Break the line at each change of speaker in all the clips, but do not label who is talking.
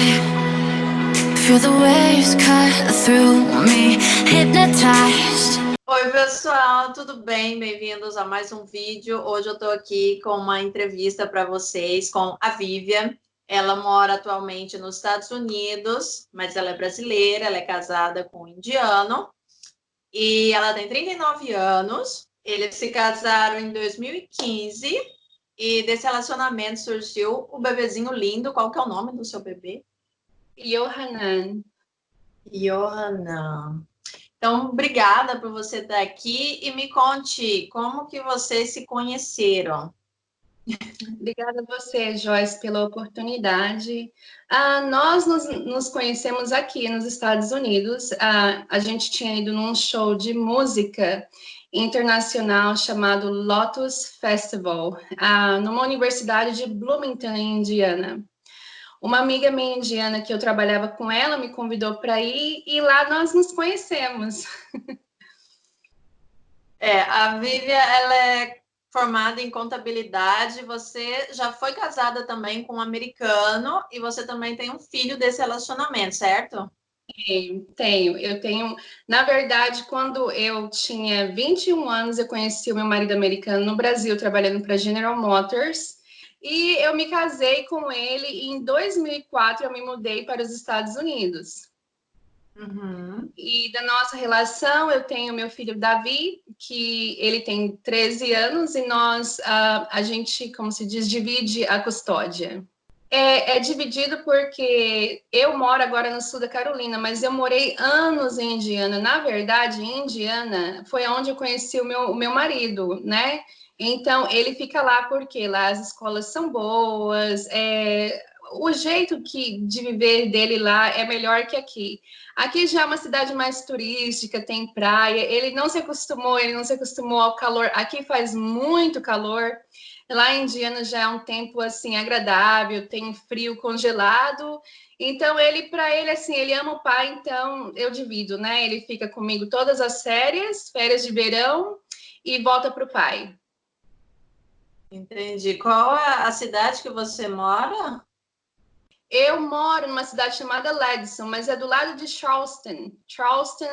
Feel the waves cut through me, hypnotized.
Oi pessoal, tudo bem? Bem-vindos a mais um vídeo. Hoje eu tô aqui com uma entrevista para vocês com a Vivian. Ela mora atualmente nos Estados Unidos, mas ela é brasileira, ela é casada com um indiano e ela tem 39 anos. Eles se casaram em 2015 e desse relacionamento surgiu o bebezinho lindo. Qual que é o nome do seu bebê?
Yohanan.
Yohanan. Então, obrigada por você estar aqui e me conte como que vocês se conheceram.
Obrigada a você, Joyce, pela oportunidade. Nós nos conhecemos aqui nos Estados Unidos. A gente tinha ido num show de música internacional chamado Lotus Festival, numa universidade de Bloomington, Indiana. Uma amiga minha indiana que eu trabalhava com ela me convidou para ir e lá nós nos conhecemos.
A Vivian, ela é formada em contabilidade, você já foi casada também com um americano e você também tem um filho desse relacionamento, certo?
Tenho. Na verdade, quando eu tinha 21 anos, eu conheci o meu marido americano no Brasil, trabalhando para General Motors. E eu me casei com ele e em 2004 eu me mudei para os Estados Unidos.
Uhum.
E da nossa relação, eu tenho meu filho Davi, que ele tem 13 anos, e a gente, como se diz, divide a custódia. É dividido porque eu moro agora no sul da Carolina, mas eu morei anos em Indiana. Na verdade, em Indiana foi onde eu conheci o meu marido, né? Então, ele fica lá porque lá as escolas são boas, o jeito de viver dele lá é melhor que aqui. Aqui já é uma cidade mais turística, tem praia, ele não se acostumou ao calor. Aqui faz muito calor. Lá em Indiana já é um tempo assim agradável, tem frio congelado. Então para ele assim, ele ama o pai, então eu divido, né? Ele fica comigo todas as férias de verão e volta para o pai.
Entendi. Qual é a cidade que você mora?
Eu moro numa cidade chamada Ledson, mas é do lado de Charleston. Charleston,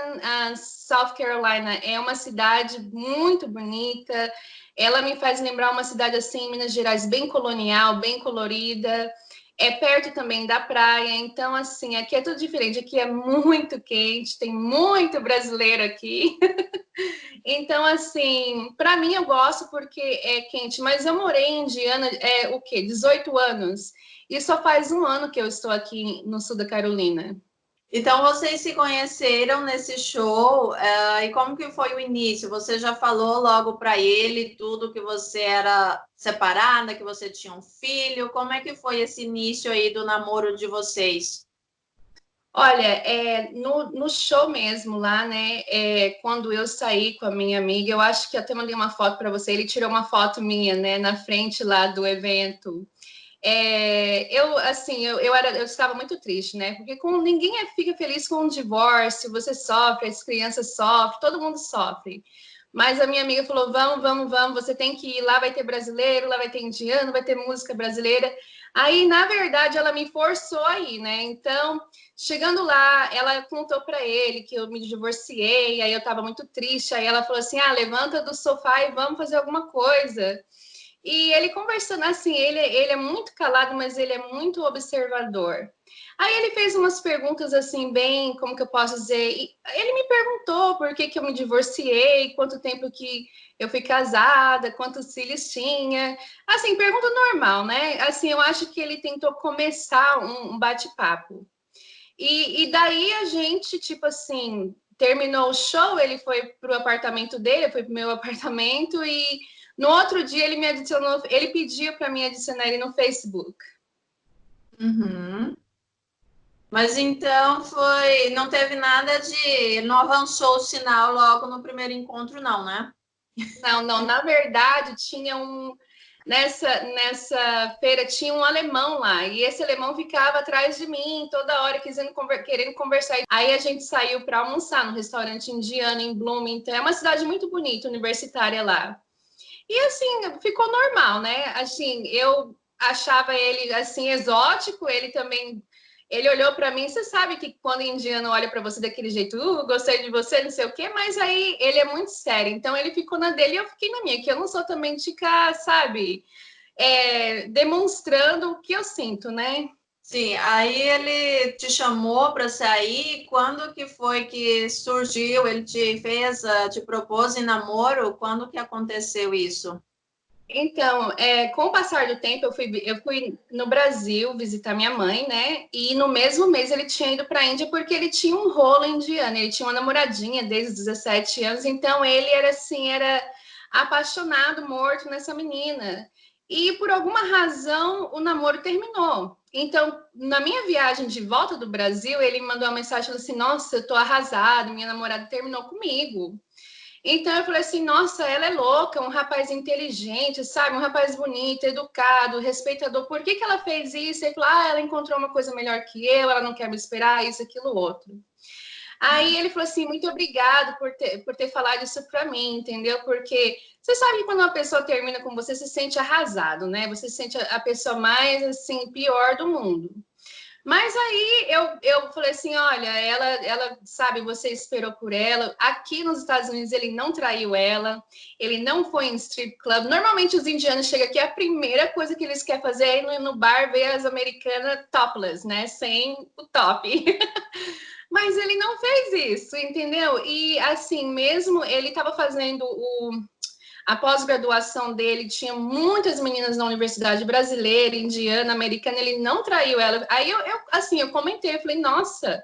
South Carolina, é uma cidade muito bonita. Ela me faz lembrar uma cidade assim em Minas Gerais, bem colonial, bem colorida. É perto também da praia, então assim, aqui é tudo diferente. Aqui é muito quente, tem muito brasileiro aqui. Então, assim, para mim eu gosto porque é quente, mas eu morei em Indiana, 18 anos. E só faz um ano que eu estou aqui no sul da Carolina.
Então, vocês se conheceram nesse show, e como que foi o início? Você já falou logo para ele tudo que você era separada, que você tinha um filho? Como é que foi esse início aí do namoro de vocês?
Olha, no show mesmo lá, né? Quando eu saí com a minha amiga, eu acho que até mandei uma foto para você. Ele tirou uma foto minha, né, na frente lá do evento. Eu estava muito triste, né? Porque ninguém fica feliz com um divórcio, você sofre, as crianças sofrem, todo mundo sofre. Mas a minha amiga falou: vamos, você tem que ir, lá vai ter brasileiro, lá vai ter indiano, vai ter música brasileira. Aí, na verdade, ela me forçou a ir, né? Então, chegando lá, ela contou para ele que eu me divorciei, aí eu estava muito triste. Aí ela falou assim: levanta do sofá e vamos fazer alguma coisa. E ele conversando assim, ele é muito calado, mas ele é muito observador. Aí ele fez umas perguntas assim, bem, como que eu posso dizer? Ele me perguntou por que eu me divorciei, quanto tempo que eu fui casada, quantos filhos tinha. Assim, pergunta normal, né? Assim, eu acho que ele tentou começar um bate-papo. E daí a gente, tipo assim, terminou o show, ele foi pro apartamento dele, eu fui pro meu apartamento e no outro dia ele me adicionou, ele pediu para mim adicionar ele no Facebook.
Uhum. Mas então não teve nada não avançou o sinal logo no primeiro encontro, não, né?
Não, na verdade tinha nessa feira tinha um alemão lá, e esse alemão ficava atrás de mim toda hora querendo conversar. Aí a gente saiu para almoçar no restaurante indiano em Bloomington, é uma cidade muito bonita, universitária lá. E assim, ficou normal, né? Assim, eu achava ele assim exótico, ele também Ele olhou para mim, você sabe que quando o indiano olha para você daquele jeito, gostei de você, não sei o quê, mas aí ele é muito sério. Então ele ficou na dele e eu fiquei na minha, que eu não sou também de ficar, sabe, demonstrando o que eu sinto, né?
Sim, aí ele te chamou para sair. Quando que foi que surgiu? Ele te fez, te propôs em namoro? Quando que aconteceu isso?
Então, com o passar do tempo, eu fui no Brasil visitar minha mãe, né? E no mesmo mês ele tinha ido para a Índia porque ele tinha um rolo indiano, ele tinha uma namoradinha desde os 17 anos, então ele era assim, era apaixonado, morto nessa menina. E por alguma razão o namoro terminou. Então, na minha viagem de volta do Brasil, ele me mandou uma mensagem falando assim: Nossa, eu tô arrasado, minha namorada terminou comigo. Então eu falei assim, nossa, ela é louca, um rapaz inteligente, sabe? Um rapaz bonito, educado, respeitador. Por que ela fez isso? Ele falou, ela encontrou uma coisa melhor que eu, ela não quer me esperar, isso, aquilo, outro. Aí ele falou assim, muito obrigado por ter falado isso para mim, entendeu? Porque você sabe que quando uma pessoa termina com você, você se sente arrasado, né? Você se sente a pessoa mais, assim, pior do mundo. Mas aí eu falei assim, olha, ela sabe, você esperou por ela. Aqui nos Estados Unidos ele não traiu ela, ele não foi em strip club. Normalmente os indianos chegam aqui, a primeira coisa que eles querem fazer é ir no bar ver as americanas topless, né? Sem o top. Mas ele não fez isso, entendeu? E assim, mesmo ele estava fazendo a pós-graduação dele, tinha muitas meninas na universidade brasileira, indiana, americana, ele não traiu ela. Aí eu comentei, eu falei, nossa,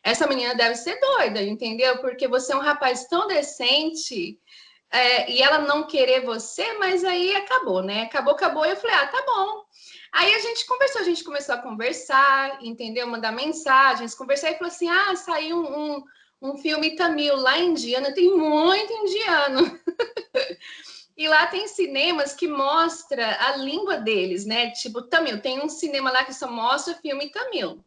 essa menina deve ser doida, entendeu? Porque você é um rapaz tão decente, e ela não querer você, mas aí acabou, né? Acabou, e eu falei, tá bom. Aí a gente conversou, a gente começou a conversar, entendeu? Mandar mensagens, conversar e falou assim: saiu um filme tamil lá indiano, tem muito indiano. E lá tem cinemas que mostra a língua deles, né? Tipo, tamil. Tem um cinema lá que só mostra filme tamil.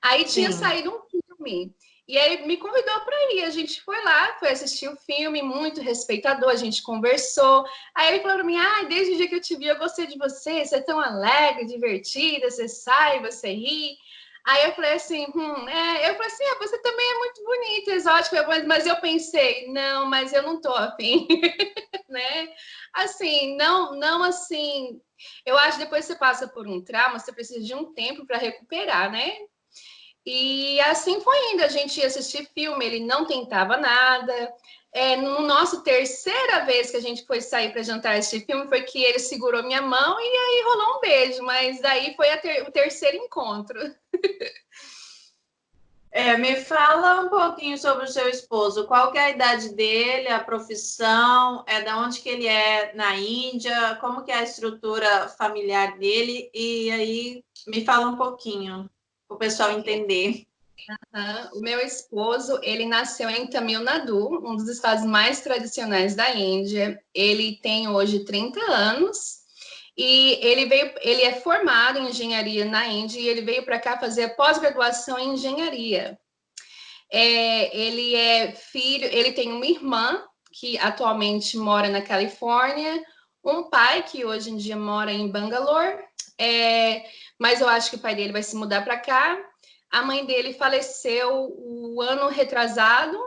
Aí tinha
Sim.
saído um filme. E aí me convidou para ir. A gente foi lá, foi assistir o filme, muito respeitador, a gente conversou. Aí ele falou para mim: desde o dia que eu te vi, eu gostei de você, você é tão alegre, divertida, você sai, você ri. Aí eu falei assim, eu falei assim, você também é muito bonita, exótica, mas eu pensei, não, mas eu não tô afim, né? Assim, não assim, eu acho que depois que você passa por um trauma, você precisa de um tempo para recuperar, né? E assim foi indo, a gente ia assistir filme, ele não tentava nada. No nosso terceira vez que a gente foi sair para jantar este filme, foi que ele segurou minha mão e aí rolou um beijo, mas daí foi o terceiro encontro.
Me fala um pouquinho sobre o seu esposo. Qual que é a idade dele, a profissão, da onde que ele é na Índia, como que é a estrutura familiar dele, e aí me fala um pouquinho, para o pessoal entender.
O meu esposo, ele nasceu em Tamil Nadu, um dos estados mais tradicionais da Índia. Ele tem hoje 30 anos e ele é formado em engenharia na Índia e ele veio para cá fazer a pós-graduação em engenharia. Ele é filho, ele tem uma irmã que atualmente mora na Califórnia, um pai que hoje em dia mora em Bangalore, mas eu acho que o pai dele vai se mudar para cá. A mãe dele faleceu o ano retrasado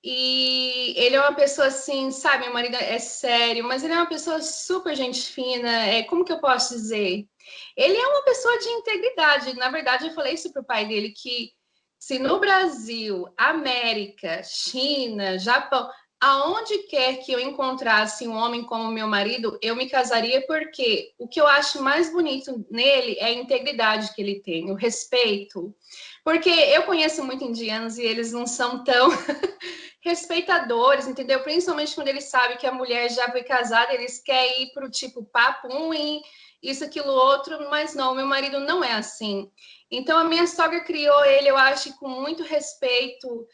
e ele é uma pessoa assim, sabe, meu marido é sério, mas ele é uma pessoa super gente fina, como que eu posso dizer? Ele é uma pessoa de integridade. Na verdade, eu falei isso pro pai dele, que se no Brasil, América, China, Japão, aonde quer que eu encontrasse um homem como meu marido, eu me casaria, porque o que eu acho mais bonito nele é a integridade que ele tem, o respeito. Porque eu conheço muito indianos e eles não são tão respeitadores, entendeu? Principalmente quando eles sabem que a mulher já foi casada, eles querem ir para o tipo papo e isso, aquilo, outro, mas não, meu marido não é assim. Então, a minha sogra criou ele, eu acho, com muito respeito,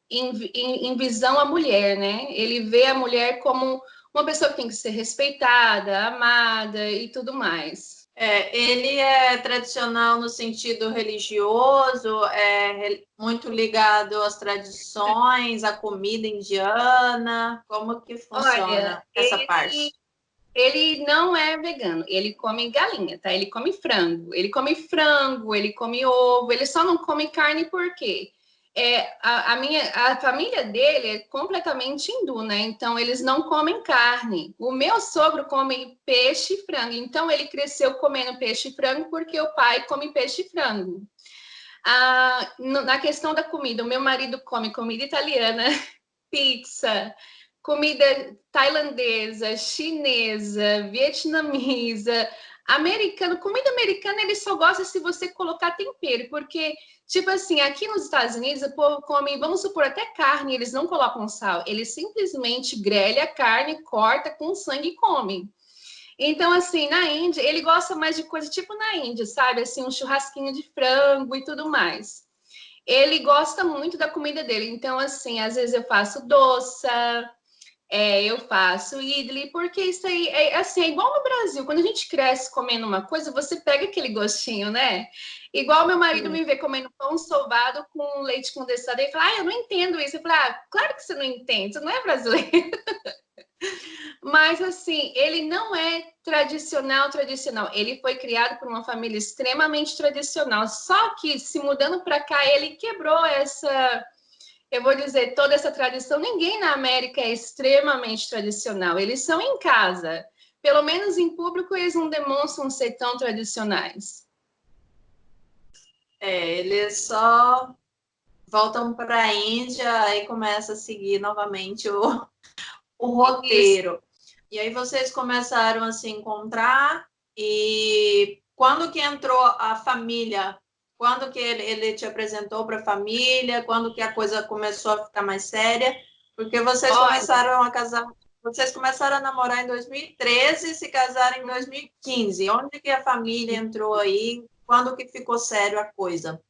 em visão à mulher, né? Ele vê a mulher como uma pessoa que tem que ser respeitada, amada e tudo mais.
Ele é tradicional no sentido religioso, muito ligado às tradições, à comida indiana. Como que
Olha,
funciona essa parte?
Ele não é vegano, ele come galinha, tá? Ele come frango, ele come ovo, ele só não come carne por quê? A família dele é completamente hindu, né? Então eles não comem carne. O meu sogro come peixe e frango, então ele cresceu comendo peixe e frango porque o pai come peixe e frango. Na questão da comida, o meu marido come comida italiana, pizza, comida tailandesa, chinesa, vietnamesa, americana. Comida americana ele só gosta se você colocar tempero, porque, tipo assim, aqui nos Estados Unidos o povo come, vamos supor, até carne, eles não colocam sal, eles simplesmente grelham a carne, corta com sangue e come. Então, assim, na Índia, ele gosta mais de coisa tipo na Índia, sabe? Assim, um churrasquinho de frango e tudo mais. Ele gosta muito da comida dele. Então, assim, às vezes eu faço doça, eu faço idli, porque isso aí é assim, é igual no Brasil. Quando a gente cresce comendo uma coisa, você pega aquele gostinho, né? Igual meu marido me vê comendo pão sovado com leite condensado e fala, eu não entendo isso. Eu falo, claro que você não entende, você não é brasileiro. Mas, assim, ele não é tradicional. Ele foi criado por uma família extremamente tradicional. Só que, se mudando para cá, ele quebrou essa, eu vou dizer, toda essa tradição. Ninguém na América é extremamente tradicional. Eles são em casa. Pelo menos em público, eles não demonstram ser tão tradicionais.
Eles só voltam para a Índia e começam a seguir novamente o
Isso.
roteiro. E aí vocês começaram a se encontrar e quando que entrou a família? Quando que ele te apresentou para a família? Quando que a coisa começou a ficar mais séria? Porque vocês
Olha,
começaram a casar, vocês começaram a namorar em 2013 e se casaram em 2015. Onde que a família entrou aí? Quando que ficou sério a coisa?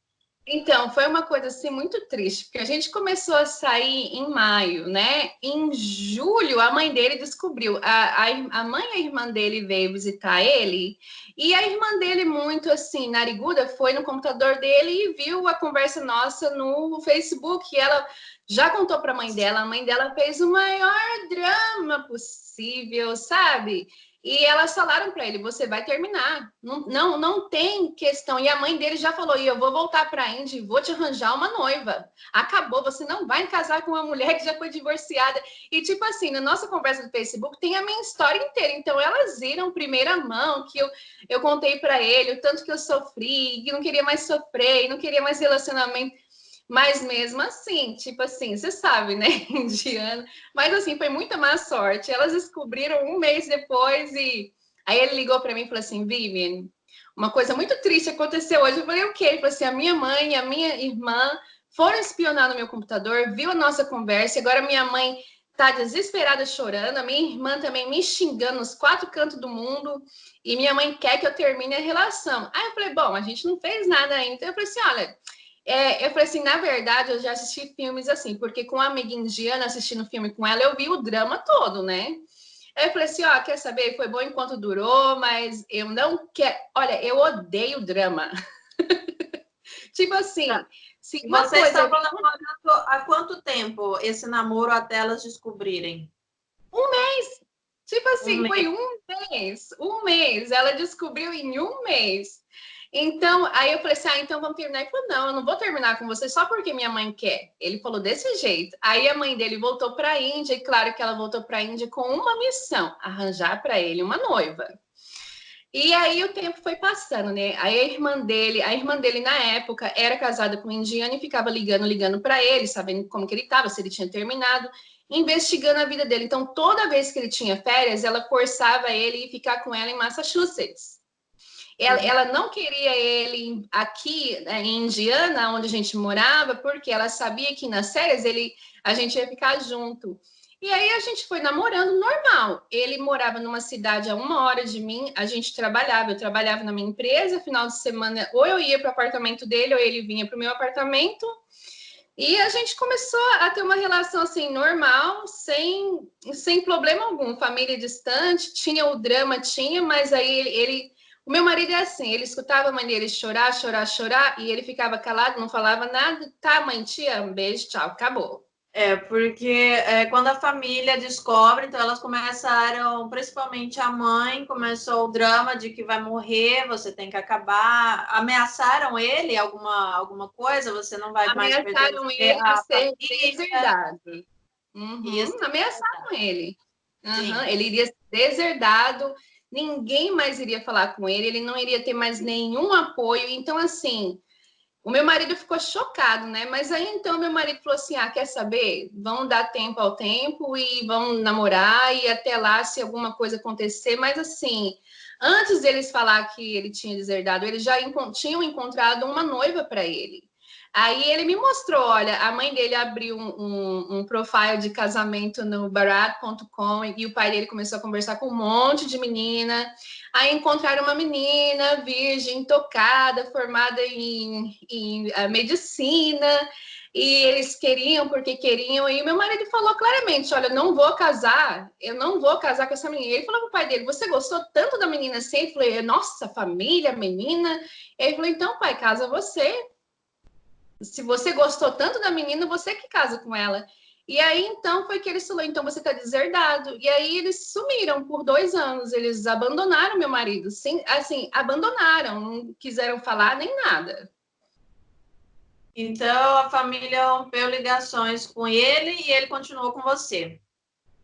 então, foi uma coisa assim muito triste, porque a gente começou a sair em maio, né? Em julho, a mãe dele descobriu. A mãe e a irmã dele veio visitar ele, e a irmã dele, muito assim, nariguda, foi no computador dele e viu a conversa nossa no Facebook. E ela já contou para a mãe dela fez o maior drama possível, sabe? E elas falaram para ele: você vai terminar, não tem questão. E a mãe dele já falou: e eu vou voltar para a Índia e vou te arranjar uma noiva. Acabou, você não vai casar com uma mulher que já foi divorciada. E tipo assim, na nossa conversa do Facebook tem a minha história inteira. Então elas viram primeira mão que eu contei para ele o tanto que eu sofri, que não queria mais sofrer, não queria mais relacionamento. Mas mesmo assim, tipo assim, você sabe, né, indiana. Mas assim, foi muita má sorte. Elas descobriram um mês depois e aí ele ligou para mim e falou assim: Vivian, uma coisa muito triste aconteceu hoje. Eu falei: o quê? Ele falou assim: a minha mãe e a minha irmã foram espionar no meu computador, viu a nossa conversa, e agora minha mãe tá desesperada chorando, a minha irmã também me xingando nos quatro cantos do mundo, e minha mãe quer que eu termine a relação. Aí eu falei: bom, a gente não fez nada ainda. Então eu falei assim: olha, eu falei assim, na verdade, eu já assisti filmes assim, porque com a amiga indiana, assistindo filme com ela, eu vi o drama todo, né? Aí eu falei assim, ó, quer saber? Foi bom enquanto durou, mas eu não quero... Olha, eu odeio drama. Tipo assim,
Tá.
se
E
uma
vocês
coisa...
estavam namorando há quanto tempo esse namoro até elas descobrirem?
Um mês! Tipo
Um
assim, foi
mês.
um mês. Um mês. Ela descobriu em um mês. Então, aí eu falei assim, então vamos terminar. Ele falou, não, eu não vou terminar com você só porque minha mãe quer. Ele falou desse jeito. Aí a mãe dele voltou para a Índia, e claro que ela voltou para a Índia com uma missão, arranjar para ele uma noiva. E aí o tempo foi passando, né? Aí a irmã dele na época era casada com um indiano e ficava ligando para ele, sabendo como que ele estava, se ele tinha terminado, investigando a vida dele. Então, toda vez que ele tinha férias, ela forçava ele a ficar com ela em Massachusetts.
Uhum.
Ela não queria ele aqui, né, em Indiana, onde a gente morava, porque ela sabia que nas férias a gente ia ficar junto. E aí a gente foi namorando normal. Ele morava numa cidade a 1 hora de mim, a gente trabalhava, eu trabalhava na minha empresa, final de semana, ou eu ia para o apartamento dele, ou ele vinha para o meu apartamento. E a gente começou a ter uma relação assim normal, sem problema algum. Família distante, tinha o drama, tinha, mas aí o meu marido é assim, ele escutava a mãe dele chorar, e ele ficava calado, não falava nada. Tá, mãe, te amo, beijo, tchau, acabou.
Porque quando a família descobre, então elas começaram, principalmente a mãe, começou o drama de que vai morrer, você tem que acabar. Ameaçaram ele alguma coisa, você não vai mais
Ameaçaram
pertencer
ele de
à
ser
família.
deserdado. Uhum,
Isso,
ameaçaram ele. Uhum,
sim.
ele iria ser deserdado, ninguém mais iria falar com ele não iria ter mais nenhum apoio. Então, assim, o meu marido ficou chocado, né? Mas aí então meu marido falou assim: ah, quer saber? Vamos dar tempo ao tempo e vamos namorar, e até lá, se alguma coisa acontecer. Mas assim, antes deles falar que ele tinha deserdado, eles já tinham encontrado uma noiva para ele. Aí ele me mostrou, olha, a mãe dele abriu um profile de casamento no Barat.com e o pai dele começou a conversar com um monte de menina. Aí encontraram uma menina virgem, tocada, formada em medicina, e eles queriam porque queriam. E meu marido falou claramente: olha, eu não vou casar com essa menina. Ele falou pro pai dele: você gostou tanto da menina assim? Ele falou: nossa, família, menina. Ele falou: então, pai, casa você. Se você gostou tanto da menina, você que casa com ela. E aí, então, foi que eles falaram, então você está deserdado. E aí eles sumiram por 2 anos, eles abandonaram meu marido. Sim, assim, abandonaram, não quiseram falar nem nada.
Então a família rompeu ligações com ele e ele continuou com você.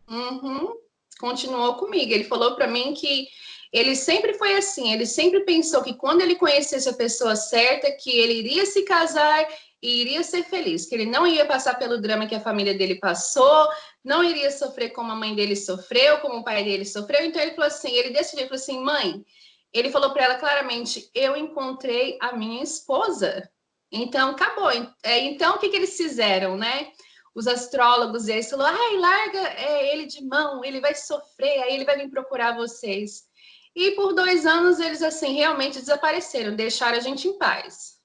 Uhum. Continuou comigo. Ele falou para mim que ele sempre foi assim, ele sempre pensou que quando ele conhecesse a pessoa certa, que ele iria se casar e iria ser feliz, que ele não ia passar pelo drama que a família dele passou, não iria sofrer como a mãe dele sofreu, como o pai dele sofreu. Então ele falou assim, ele decidiu, ele falou assim, mãe, ele falou para ela claramente, eu encontrei a minha esposa. Então acabou. Então o que eles fizeram, né? Os astrólogos, eles falaram, ai, larga ele de mão, ele vai sofrer, aí ele vai vir procurar vocês. E por 2 anos eles, assim, realmente desapareceram, deixaram a gente em paz.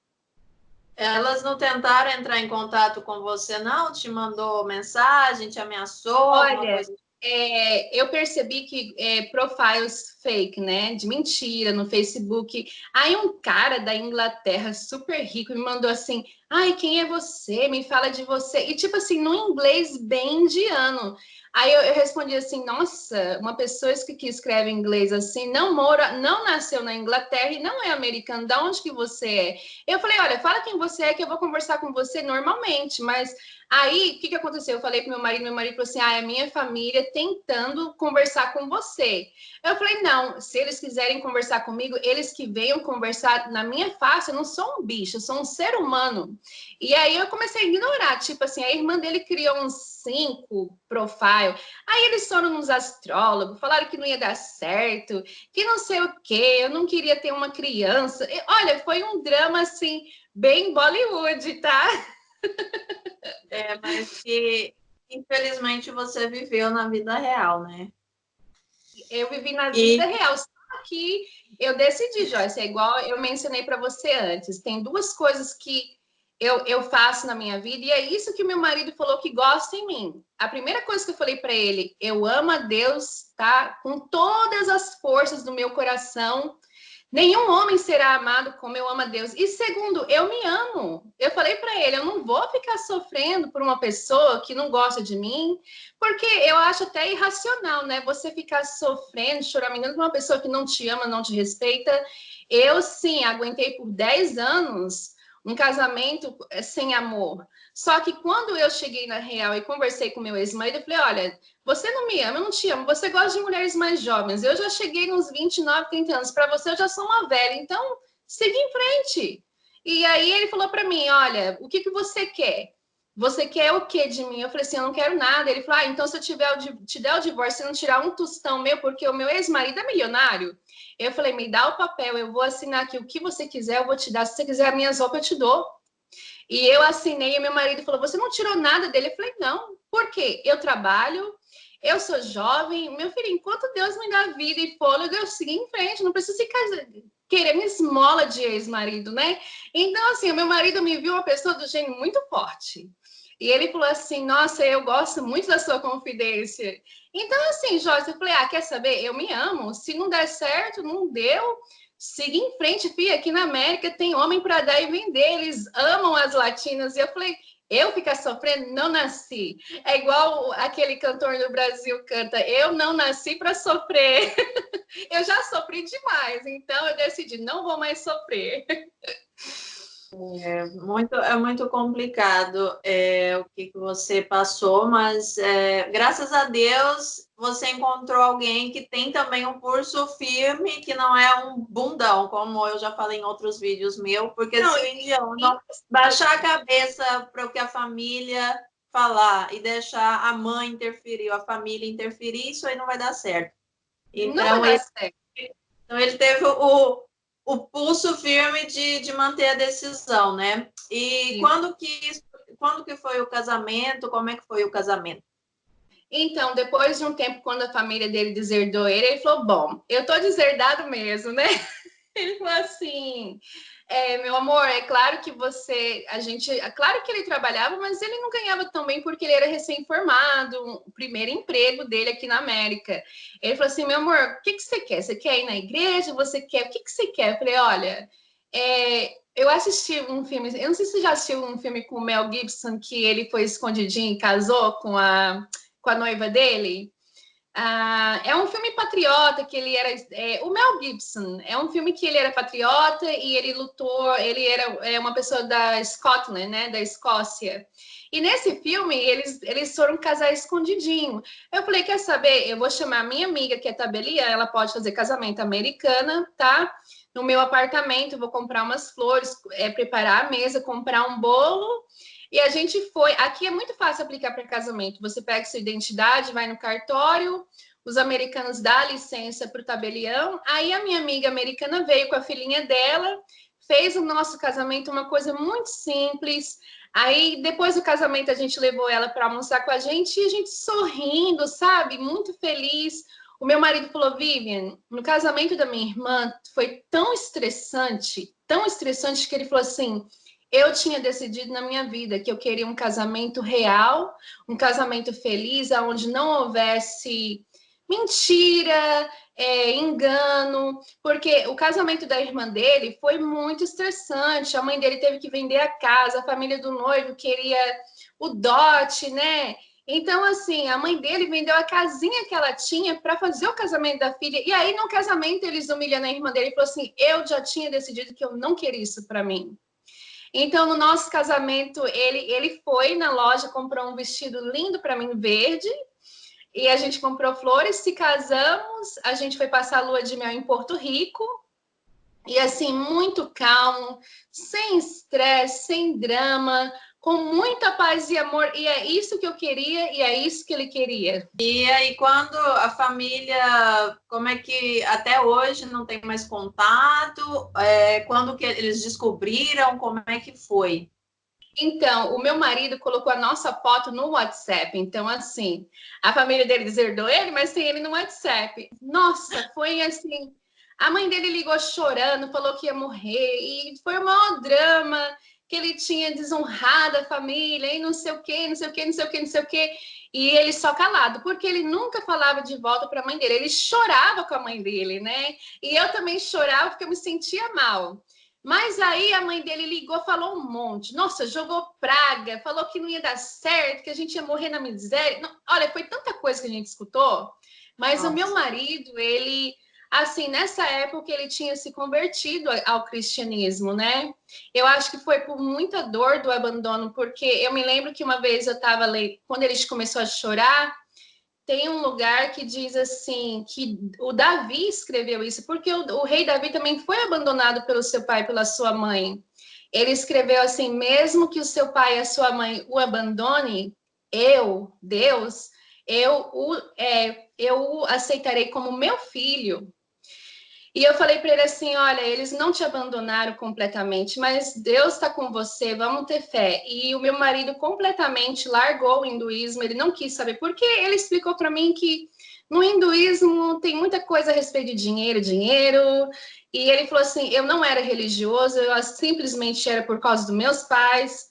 Elas não tentaram entrar em contato com você, não? Te mandou mensagem, te ameaçou, alguma
Olha,
coisa?
eu percebi que profiles fake, né, de mentira no Facebook. Aí um cara da Inglaterra, super rico, me mandou assim, ai, quem é você? Me fala de você. E tipo assim, no inglês bem indiano. Aí eu respondi assim, nossa, uma pessoa que escreve inglês assim, não mora, não nasceu na Inglaterra e não é americano, da onde que você é? Eu falei, olha, fala quem você é que eu vou conversar com você normalmente, mas aí, o que aconteceu? Eu falei pro meu marido falou assim, é a minha família tentando conversar com você. Eu falei, não, se eles quiserem conversar comigo, eles que venham conversar na minha face, eu não sou um bicho, eu sou um ser humano. E aí eu comecei a ignorar, tipo assim, a irmã dele criou uns 5 profile, aí eles foram nos astrólogos, falaram que não ia dar certo, que não sei o quê, eu não queria ter uma criança. E, olha, foi um drama, assim, bem Bollywood, tá?
Mas que infelizmente você viveu na vida real, né?
Eu vivi na vida
E
real, só que eu decidi, Joyce, é igual eu mencionei para você antes, tem 2 coisas que eu faço na minha vida e é isso que o meu marido falou que gosta em mim. A primeira coisa que eu falei para ele, eu amo a Deus, tá? Com todas as forças do meu coração. Nenhum homem será amado como eu amo a Deus. E segundo, eu me amo. Eu falei para ele, eu não vou ficar sofrendo por uma pessoa que não gosta de mim, porque eu acho até irracional, né? Você ficar sofrendo, choramingando por uma pessoa que não te ama, não te respeita. Eu sim, aguentei por 10 anos um casamento sem amor. Só que quando eu cheguei na real e conversei com meu ex-marido, eu falei, olha, você não me ama, eu não te amo. Você gosta de mulheres mais jovens. Eu já cheguei nos 29, 30 anos. Para você, eu já sou uma velha. Então, siga em frente. E aí ele falou para mim, olha, o que você quer? Você quer o que de mim? Eu falei assim, eu não quero nada. Ele falou, então se eu te der o divórcio, você não tirar um tostão meu, porque o meu ex-marido é milionário. Eu falei, me dá o papel, eu vou assinar aqui o que você quiser, eu vou te dar. Se você quiser as minhas roupas, eu te dou. E eu assinei e meu marido falou, você não tirou nada dele? Eu falei, não. Por quê? Eu trabalho, eu sou jovem, meu filho, enquanto Deus me dá vida e fôlego, eu sigo em frente, não preciso ficar querendo esmola de ex-marido, né? Então, assim, o meu marido me viu uma pessoa do gênio muito forte. E ele falou assim, nossa, eu gosto muito da sua confidência. Então, assim, Joyce, eu falei, quer saber? Eu me amo. Se não der certo, não deu. Siga em frente, filha. Aqui na América tem homem para dar e vender. Eles amam as latinas. E eu falei, Eu ficar sofrendo, não nasci. É igual aquele cantor do Brasil canta, eu não nasci para sofrer. Eu já sofri demais, então eu decidi, não vou mais sofrer.
É muito complicado o que você passou, mas graças a Deus você encontrou alguém que tem também um pulso firme, que não é um bundão, como eu já falei em outros vídeos meus, porque
Não,
se o indiano baixar a cabeça para o que a família falar e deixar a mãe interferir, a família interferir, isso aí não vai dar certo.
não vai
Então,
dar certo.
ele teve o pulso firme de manter a decisão, né? E
Sim.
quando que foi o casamento? Como é que foi o casamento?
Então, depois de um tempo, quando a família dele deserdou ele, ele falou, bom, eu tô deserdado mesmo, né? Ele falou assim, meu amor, é claro que é claro que ele trabalhava, mas ele não ganhava tão bem porque ele era recém-formado, o primeiro emprego dele aqui na América. Ele falou assim, meu amor, o que que você quer? Você quer ir na igreja? Você quer? O que que você quer? Eu falei, olha, eu assisti um filme, eu não sei se você já assistiu um filme com o Mel Gibson, que ele foi escondidinho e casou com a noiva dele. É um filme patriota que ele era. O Mel Gibson é um filme que ele era patriota e ele lutou. Ele era uma pessoa da Scotland, né, da Escócia. E nesse filme eles foram casar escondidinho. Eu falei, quer saber? Eu vou chamar minha amiga que é tabelia. Ela pode fazer casamento americana, tá? No meu apartamento, vou comprar umas flores, preparar a mesa, comprar um bolo. E a gente foi. Aqui é muito fácil aplicar para casamento. Você pega sua identidade, vai no cartório, os americanos dão licença para o tabelião. Aí a minha amiga americana veio com a filhinha dela, fez o nosso casamento uma coisa muito simples. Aí depois do casamento a gente levou ela para almoçar com a gente e a gente sorrindo, sabe? Muito feliz. O meu marido falou, Vivian, no casamento da minha irmã foi tão estressante que ele falou assim, eu tinha decidido na minha vida que eu queria um casamento real, um casamento feliz, onde não houvesse mentira, engano, porque o casamento da irmã dele foi muito estressante. A mãe dele teve que vender a casa, a família do noivo queria o dote, né? Então, assim, a mãe dele vendeu a casinha que ela tinha para fazer o casamento da filha. E aí, no casamento, eles humilhando a irmã dele e falou assim: eu já tinha decidido que eu não queria isso para mim. Então, no nosso casamento, ele foi na loja, comprou um vestido lindo para mim, verde, e a gente comprou flores, se casamos, a gente foi passar a lua de mel em Porto Rico, e assim, muito calmo, sem estresse, sem drama, com muita paz e amor, e é isso que eu queria, e é isso que ele queria.
E aí, quando a família, como é que até hoje não tem mais contato? Quando que eles descobriram? Como é que foi?
Então, o meu marido colocou a nossa foto no WhatsApp. Então, assim, a família dele deserdou ele, mas tem ele no WhatsApp. Nossa, foi assim. A mãe dele ligou chorando, falou que ia morrer, e foi o maior drama que ele tinha desonrado a família, e não sei o quê, não sei o quê, não sei o quê, não sei o quê. E ele só calado, porque ele nunca falava de volta para a mãe dele. Ele chorava com a mãe dele, né? E eu também chorava porque eu me sentia mal. Mas aí a mãe dele ligou, falou um monte. Nossa, jogou praga, falou que não ia dar certo, que a gente ia morrer na miséria. Não, olha, foi tanta coisa que a gente escutou. Mas o meu
Nossa.
marido, ele, assim, nessa época ele tinha se convertido ao cristianismo, né? Eu acho que foi por muita dor do abandono, porque eu me lembro que uma vez eu estava lendo, quando ele começou a chorar, tem um lugar que diz assim, que o Davi escreveu isso, porque o rei Davi também foi abandonado pelo seu pai e pela sua mãe. Ele escreveu assim, mesmo que o seu pai e a sua mãe o abandone, eu, Deus, eu o aceitarei como meu filho. E eu falei para ele assim: olha, eles não te abandonaram completamente, mas Deus está com você, vamos ter fé. E o meu marido completamente largou o hinduísmo, ele não quis saber, porque ele explicou para mim que no hinduísmo tem muita coisa a respeito de dinheiro, dinheiro. E ele falou assim: eu não era religioso, eu simplesmente era por causa dos meus pais.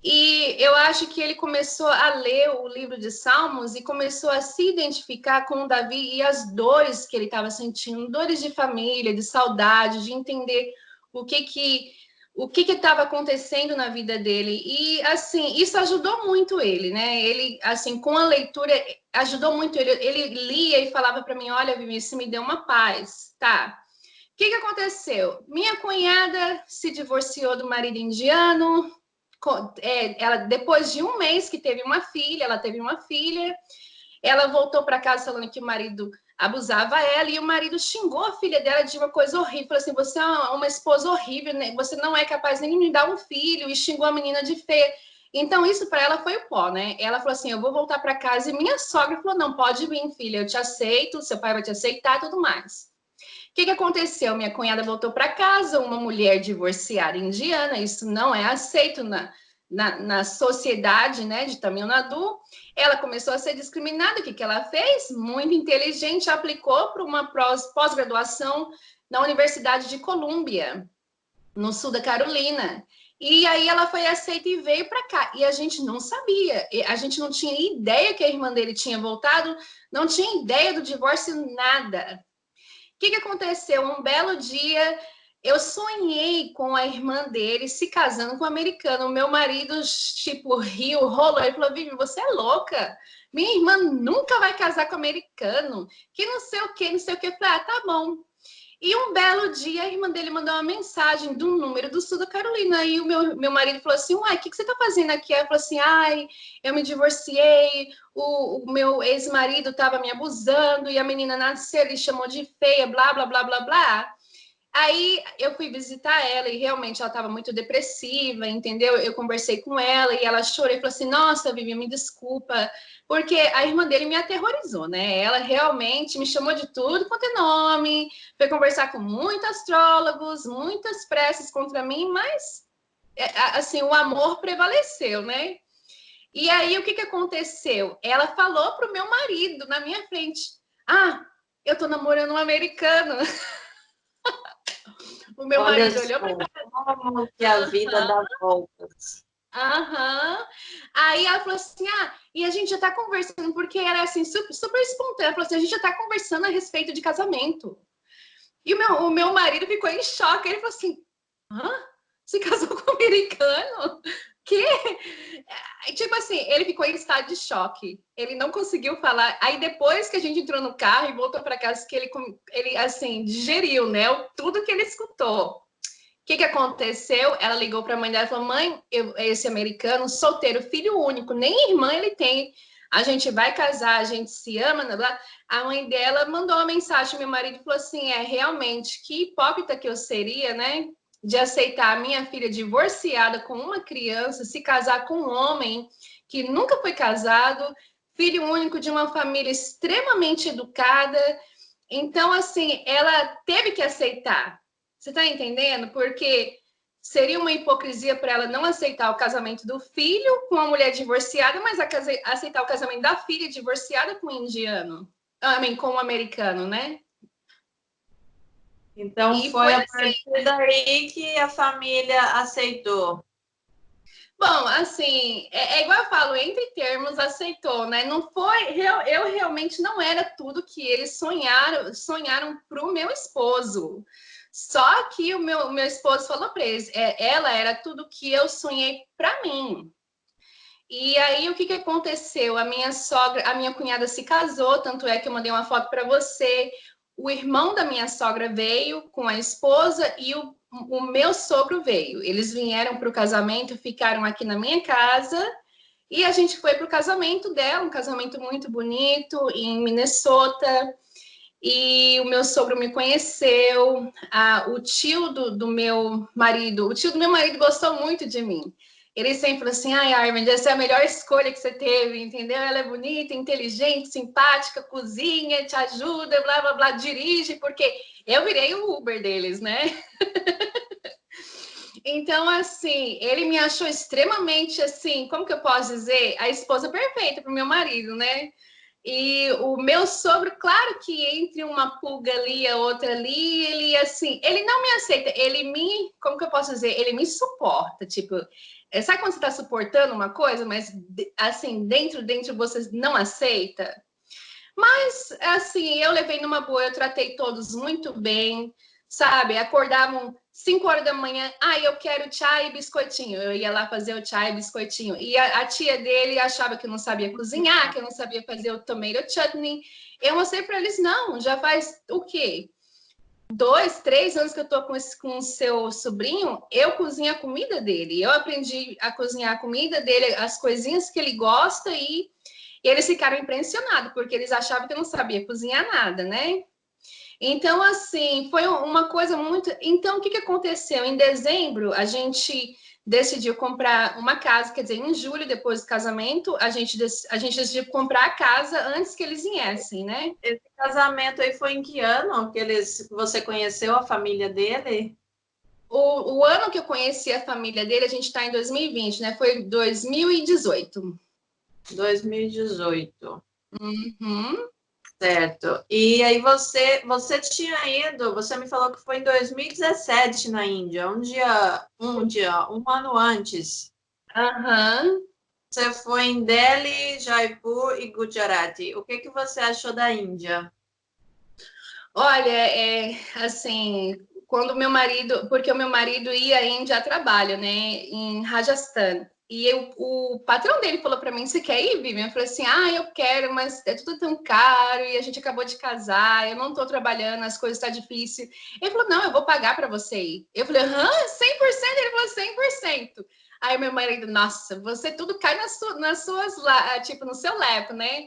E eu acho que ele começou a ler o livro de Salmos e começou a se identificar com o Davi e as dores que ele estava sentindo, dores de família, de saudade, de entender o que estava acontecendo na vida dele. E, assim, isso ajudou muito ele, né? Ele, assim, com a leitura, ajudou muito ele. Ele lia e falava para mim, olha, Vivi, isso me deu uma paz, tá? O que aconteceu? Minha cunhada se divorciou do marido indiano. Ela, depois de um mês que teve uma filha, ela teve uma filha, ela voltou para casa falando que o marido abusava ela e o marido xingou a filha dela de uma coisa horrível. Falou assim, você é uma esposa horrível, né? Você não é capaz nem de me dar um filho, e xingou a menina de feia. Então, isso para ela foi o pó, né? Ela falou assim, eu vou voltar para casa. E minha sogra falou, não, pode vir, filha, eu te aceito, seu pai vai te aceitar e tudo mais. O que aconteceu? Minha cunhada voltou para casa, uma mulher divorciada indiana, isso não é aceito na sociedade, né, de Tamil Nadu. Ela começou a ser discriminada. O que ela fez? Muito inteligente, aplicou para uma pós-graduação na Universidade de Colômbia, no sul da Carolina. E aí ela foi aceita e veio para cá. E a gente não sabia, a gente não tinha ideia que a irmã dele tinha voltado, não tinha ideia do divórcio, nada. O que aconteceu? Um belo dia, eu sonhei com a irmã dele se casando com um americano. O meu marido, tipo, riu, rolou. Ele falou, Vivi, você é louca. Minha irmã nunca vai casar com americano. Que não sei o que, não sei o que. Eu falei, ah, tá bom. E um belo dia, a irmã dele mandou uma mensagem de um número do sul da Carolina. Aí o meu marido falou assim, uai, o que você tá fazendo aqui? Ela falou assim, ai, eu me divorciei, o meu ex-marido estava me abusando, e a menina nasceu, ele chamou de feia, blá, blá, blá, blá, blá. Aí eu fui visitar ela e realmente ela estava muito depressiva, entendeu? Eu conversei com ela e ela chorou e falou assim, nossa, Vivi, me desculpa, porque a irmã dele me aterrorizou, né? Ela realmente me chamou de tudo quanto é nome, foi conversar com muitos astrólogos, muitas preces contra mim, mas, assim, o amor prevaleceu, né? E aí, o que aconteceu? Ela falou pro meu marido, na minha frente, ah, eu tô namorando um americano. O meu
Olha
marido
só,
olhou para
como que a vida dá voltas.
aham. Aí ela falou assim: ah, e a gente já tá conversando, porque ela é assim, super, super espontânea. Ela falou assim: a gente já tá conversando a respeito de casamento. E o meu marido ficou em choque. Ele falou assim: hã? Se casou com um americano? Que? Tipo assim, ele ficou em estado de choque. Ele não conseguiu falar. Aí depois que a gente entrou no carro e voltou para casa, que ele assim, digeriu, né? Tudo que ele escutou. O que aconteceu? Ela ligou para a mãe dela e falou: mãe, esse americano, solteiro, filho único, nem irmã ele tem. A gente vai casar, a gente se ama, blá, blá. A mãe dela mandou uma mensagem, meu marido falou assim, realmente, que hipócrita que eu seria, né? De aceitar a minha filha divorciada com uma criança, se casar com um homem que nunca foi casado, filho único de uma família extremamente educada. Então, assim, ela teve que aceitar. Você está entendendo? Porque seria uma hipocrisia para ela não aceitar o casamento do filho com uma mulher divorciada, mas aceitar o casamento da filha divorciada com um indiano. Com um americano, né?
Então
E
foi
foi
a
assim.
partir daí que a família aceitou.
Bom, assim, é igual eu falo, entre termos aceitou, né? Não foi, eu realmente não era tudo que eles sonharam para o meu esposo. Só que o meu esposo falou para eles, ela era tudo que eu sonhei para mim. E aí, o que aconteceu? A minha cunhada se casou, tanto é que eu mandei uma foto para você. O irmão da minha sogra veio com a esposa e o meu sogro veio. Eles vieram para o casamento, ficaram aqui na minha casa e a gente foi para o casamento dela, um casamento muito bonito em Minnesota. E o meu sogro me conheceu, o tio do meu marido, gostou muito de mim. Ele sempre falou assim, ai, Armin, essa é a melhor escolha que você teve, entendeu? Ela é bonita, inteligente, simpática, cozinha, te ajuda, blá, blá, blá, dirige, porque eu virei o Uber deles, né? Então, assim, ele me achou extremamente, assim, como que eu posso dizer? A esposa perfeita para o meu marido, né? E o meu sogro, claro que entre uma pulga ali e a outra ali, ele assim, ele não me aceita, como que eu posso dizer? Ele me suporta, tipo, sabe quando você tá suportando uma coisa, mas assim, dentro você não aceita? Mas, assim, eu levei numa boa, eu tratei todos muito bem, sabe? Acordavam 5 horas da manhã, eu quero chá e biscoitinho. Eu ia lá fazer o chá e biscoitinho. E a tia dele achava que eu não sabia cozinhar, que eu não sabia fazer o tomato chutney. Eu mostrei para eles, não, já faz o quê? 2, 3 anos que eu tô com o seu sobrinho, eu cozinho a comida dele. Eu aprendi a cozinhar a comida dele, as coisinhas que ele gosta, e eles ficaram impressionados, porque eles achavam que eu não sabia cozinhar nada, né? Então, assim, foi uma coisa muito... Então, o que aconteceu? Em dezembro, a gente decidiu comprar uma casa, quer dizer, em julho, depois do casamento, a gente decidiu comprar a casa antes que eles viessem, né?
Esse casamento aí foi em que ano que você conheceu a família dele?
O ano que eu conheci a família dele, a gente está em 2020, né? Foi 2018.
2018.
Uhum.
Certo. E aí você tinha ido, você me falou que foi em 2017 na Índia, um ano antes.
Aham.
Você foi em Delhi, Jaipur e Gujarati. O que você achou da Índia?
Olha, assim, quando porque o meu marido ia à Índia a trabalho, né, em Rajasthan. E o patrão dele falou para mim: você quer ir, Vivian? Eu falei assim: eu quero, mas é tudo tão caro e a gente acabou de casar, eu não estou trabalhando, as coisas estão difíceis. Ele falou: não, eu vou pagar para você ir. Eu falei: 100%? Ele falou: 100%. Aí meu marido: nossa, você tudo cai nas suas, tipo, no seu lap, né?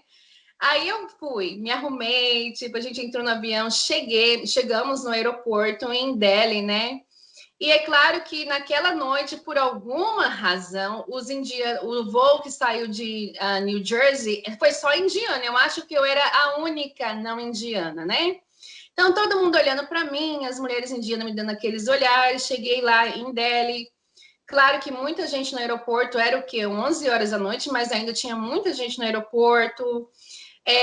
Aí eu fui, me arrumei, tipo, a gente entrou no avião, chegamos no aeroporto em Delhi, né? E é claro que naquela noite, por alguma razão, o voo que saiu de New Jersey foi só indiano. Eu acho que eu era a única não indiana, né? Então, todo mundo olhando para mim, as mulheres indianas me dando aqueles olhares. Cheguei lá em Delhi. Claro que muita gente no aeroporto, era o quê? 11 horas da noite, mas ainda tinha muita gente no aeroporto.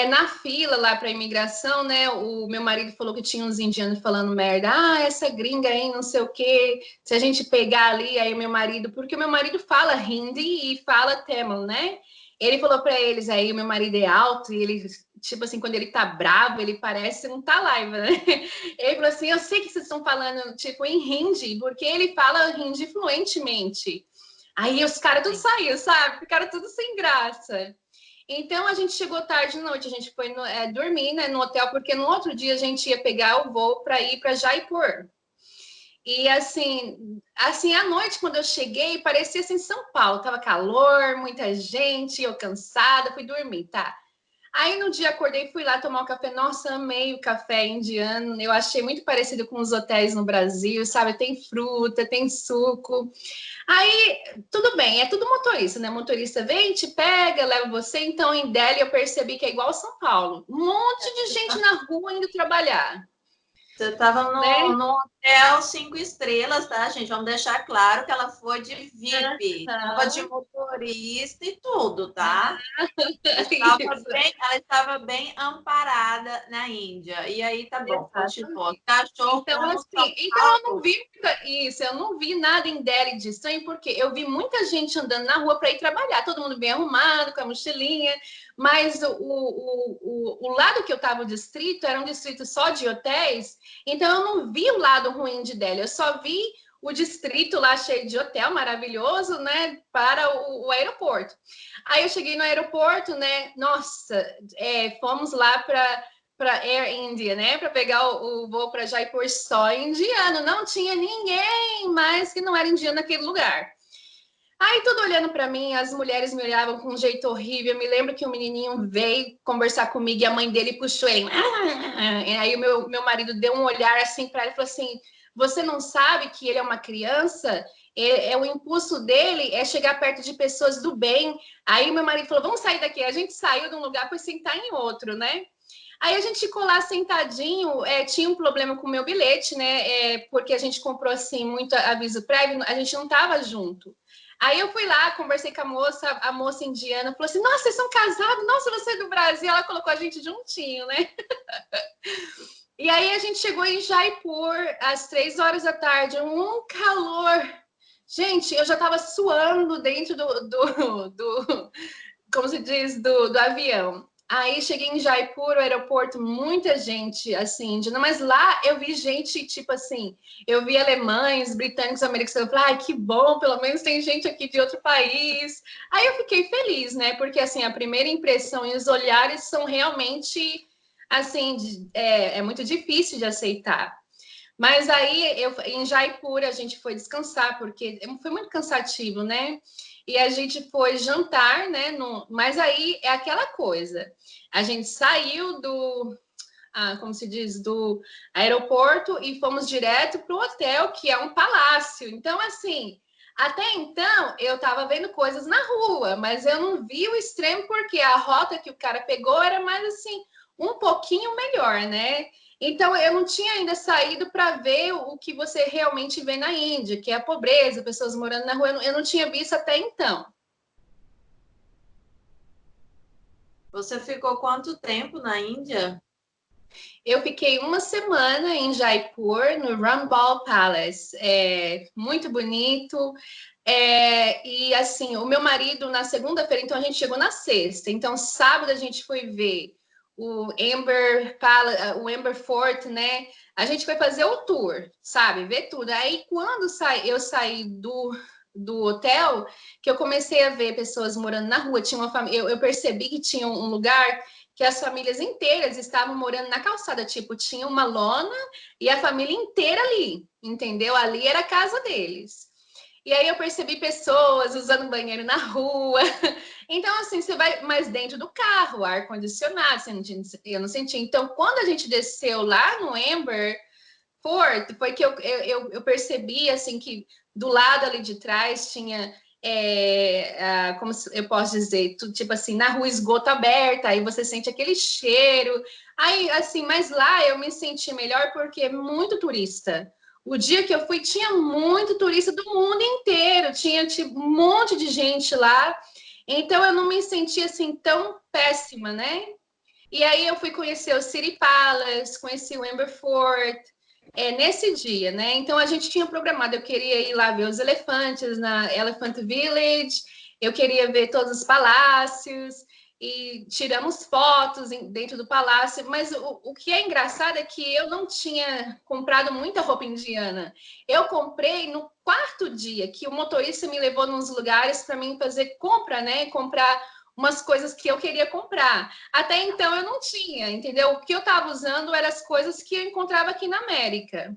Na fila lá para imigração, né? O meu marido falou que tinha uns indianos falando merda. Essa gringa aí, não sei o quê. Se a gente pegar ali, aí o meu marido, porque o meu marido fala hindi e fala Tamil, né? Ele falou para eles aí, o meu marido é alto e ele, tipo assim, quando ele tá bravo, ele parece um talaiva, né? Ele falou assim: eu sei que vocês estão falando, tipo, em hindi, porque ele fala hindi fluentemente. Aí os caras tudo saíram, sabe? Ficaram tudo sem graça. Então a gente chegou tarde de noite, a gente foi dormir, né, no hotel, porque no outro dia a gente ia pegar o voo para ir para Jaipur. E assim, à noite, quando eu cheguei, parecia assim São Paulo, tava calor, muita gente, eu cansada, fui dormir, tá? Aí no dia acordei, fui lá tomar um café. Nossa, amei o café indiano. Eu achei muito parecido com os hotéis no Brasil, sabe? Tem fruta, tem suco. Aí, tudo bem, é tudo motorista, né? Motorista vem, te pega, leva você. Então, em Delhi, eu percebi que é igual São Paulo. Um monte de gente na rua indo trabalhar,
Você estava
né?
no hotel 5 estrelas, tá, gente? Vamos deixar claro que ela foi de VIP, estava de
Aham.
motorista e tudo, tá?
Isso,
Ela estava bem amparada na Índia. E aí, tá bom, continua.
exatamente.
Achou
Então,
como São
assim, então eu não
Paulo?
vi isso, eu não vi nada em Delhi de estranho, porque eu vi muita gente andando na rua para ir trabalhar, todo mundo bem arrumado, com a mochilinha, mas o lado que eu estava, o distrito, era um distrito só de hotéis, então eu não vi o lado ruim de Delhi, eu só vi o distrito lá cheio de hotel maravilhoso, né, para o aeroporto. Aí eu cheguei no aeroporto, né, nossa, fomos lá para Air India, né? Para pegar o voo para Jaipur, só indiano, não tinha ninguém mais que não era indiano naquele lugar. Aí tudo olhando para mim, as mulheres me olhavam com um jeito horrível. Eu me lembro que um menininho veio conversar comigo e a mãe dele puxou ele. E aí o meu marido deu um olhar assim para ele e falou assim: você não sabe que ele é uma criança? O impulso dele é chegar perto de pessoas do bem. Aí o meu marido falou: vamos sair daqui. A gente saiu de um lugar para sentar em outro, né? Aí a gente ficou lá sentadinho, tinha um problema com o meu bilhete, né? Porque a gente comprou assim muito aviso prévio, a gente não estava junto. Aí eu fui lá, conversei com a moça indiana, falou assim: nossa, vocês são casados? Nossa, você é do Brasil. Ela colocou a gente juntinho, né? E aí a gente chegou em Jaipur às 3 horas da tarde, um calor. Gente, eu já estava suando dentro do como se diz, do avião. Aí cheguei em Jaipur, o aeroporto, muita gente, assim, indígena, mas lá eu vi gente, tipo assim, eu vi alemães, britânicos, americanos, eu falei, ai, que bom, pelo menos tem gente aqui de outro país. Aí eu fiquei feliz, né, porque, assim, a primeira impressão e os olhares são realmente, assim, é muito difícil de aceitar. Mas aí, em Jaipur, a gente foi descansar, porque foi muito cansativo, né? E a gente foi jantar, né? Mas aí é aquela coisa. A gente saiu como se diz, do aeroporto e fomos direto para o hotel, que é um palácio. Então, assim, até então eu estava vendo coisas na rua, mas eu não vi o extremo porque a rota que o cara pegou era mais assim, um pouquinho melhor, né? Então, eu não tinha ainda saído para ver o que você realmente vê na Índia, que é a pobreza, pessoas morando na rua. Eu não tinha visto até então.
Você ficou quanto tempo na Índia?
Eu fiquei uma semana em Jaipur, no Rambal Palace. É muito bonito. E assim, o meu marido na segunda-feira, então a gente chegou na sexta. Então, sábado a gente foi ver o Amber Palace, o Amber Fort, né? A gente foi fazer o tour, sabe? Ver tudo. Aí, quando eu saí do hotel, que eu comecei a ver pessoas morando na rua, tinha uma família, eu percebi que tinha um lugar que as famílias inteiras estavam morando na calçada, tipo, tinha uma lona e a família inteira ali, entendeu? Ali era a casa deles. E aí eu percebi pessoas usando banheiro na rua. Então, assim, você vai mais dentro do carro, ar-condicionado, eu não senti. Então, quando a gente desceu lá no Amber Fort, foi que eu percebi, assim, que do lado ali de trás tinha como eu posso dizer, tipo assim, na rua esgoto aberta, aí você sente aquele cheiro. Aí, assim, mas lá eu me senti melhor porque é muito turista. O dia que eu fui, tinha muito turista do mundo inteiro, tinha tipo, um monte de gente lá. Então eu não me senti assim tão péssima, né? E aí eu fui conhecer o City Palace, conheci o Amber Fort, nesse dia, né? Então a gente tinha programado, eu queria ir lá ver os elefantes na Elephant Village, eu queria ver todos os palácios e tiramos fotos dentro do palácio, mas o que é engraçado é que eu não tinha comprado muita roupa indiana. Eu comprei no quarto dia que o motorista me levou nos lugares para mim fazer compra, né? Comprar umas coisas que eu queria comprar. Até então eu não tinha, entendeu? O que eu estava usando eram as coisas que eu encontrava aqui na América.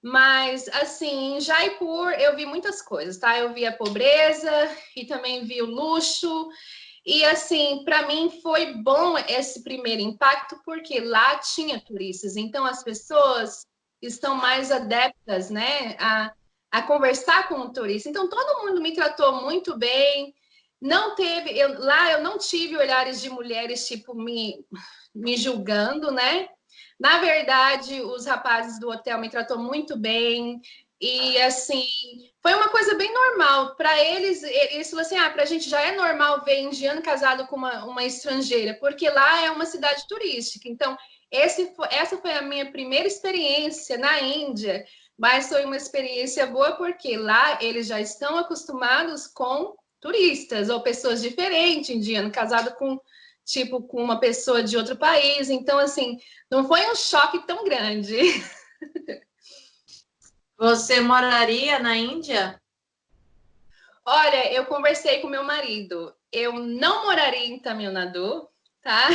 Mas, assim, em Jaipur eu vi muitas coisas, tá? Eu vi a pobreza e também vi o luxo. E, assim, para mim foi bom esse primeiro impacto, porque lá tinha turistas. Então, as pessoas estão mais adeptas, né, a conversar com o turista. Então, todo mundo me tratou muito bem. Não teve, lá eu não tive olhares de mulheres, tipo, me julgando, né? Na verdade, os rapazes do hotel me tratou muito bem. E, assim, foi uma coisa bem normal. Para eles falaram assim: para a gente já é normal ver indiano casado com uma estrangeira, porque lá é uma cidade turística. Então, essa foi a minha primeira experiência na Índia, mas foi uma experiência boa porque lá eles já estão acostumados com turistas ou pessoas diferentes, indiano casado com uma pessoa de outro país. Então, assim, não foi um choque tão grande.
Você moraria na Índia?
Olha, eu conversei com meu marido. Eu não moraria em Tamil Nadu, tá?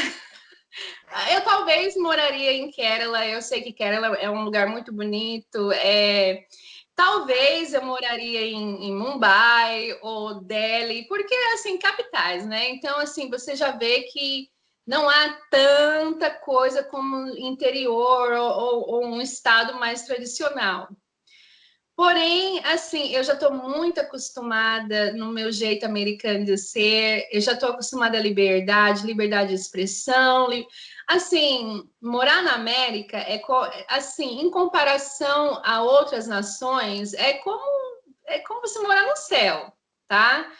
Eu talvez moraria em Kerala. Eu sei que Kerala é um lugar muito bonito. Talvez eu moraria em Mumbai ou Delhi, porque, assim, capitais, né? Então, assim, você já vê que não há tanta coisa como interior ou um estado mais tradicional. Porém, assim, eu já estou muito acostumada no meu jeito americano de ser, eu já estou acostumada à liberdade de expressão. Assim, morar na América assim, em comparação a outras nações, é como você morar no céu, tá?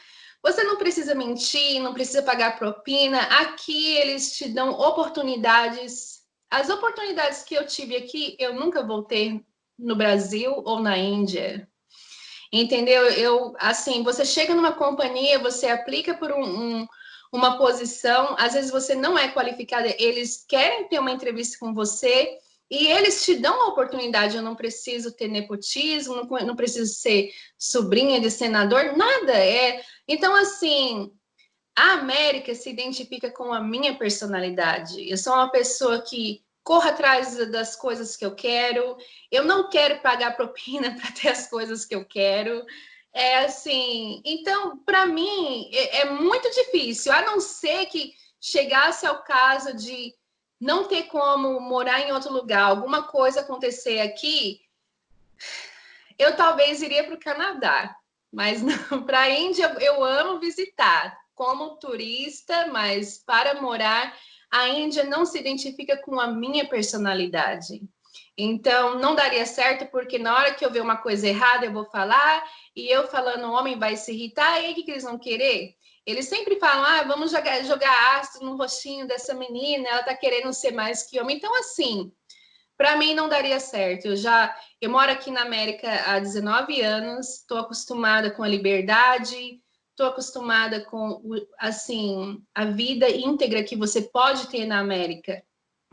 Você não precisa mentir, não precisa pagar propina. Aqui eles te dão oportunidades. As oportunidades que eu tive aqui, eu nunca vou ter no Brasil ou na Índia. Entendeu? Assim, você chega numa companhia, você aplica por uma posição, às vezes você não é qualificada, eles querem ter uma entrevista com você e eles te dão a oportunidade. Eu não preciso ter nepotismo, não preciso ser sobrinha de senador, nada. Então, assim, a América se identifica com a minha personalidade. Eu sou uma pessoa que corro atrás das coisas que eu quero, eu não quero pagar propina para ter as coisas que eu quero. É assim, então, para mim, é muito difícil, a não ser que chegasse ao caso de não ter como morar em outro lugar, alguma coisa acontecer aqui, eu talvez iria para o Canadá, mas para a Índia eu amo visitar como turista, mas para morar, a Índia não se identifica com a minha personalidade. Então, não daria certo, porque na hora que eu ver uma coisa errada, eu vou falar, e eu falando, o homem vai se irritar, e aí o que eles vão querer? Eles sempre falam, vamos jogar ácido no rostinho dessa menina, ela tá querendo ser mais que homem. Então, assim, para mim não daria certo. Eu moro aqui na América há 19 anos, estou acostumada com a liberdade, estou acostumada com assim a vida íntegra que você pode ter na América.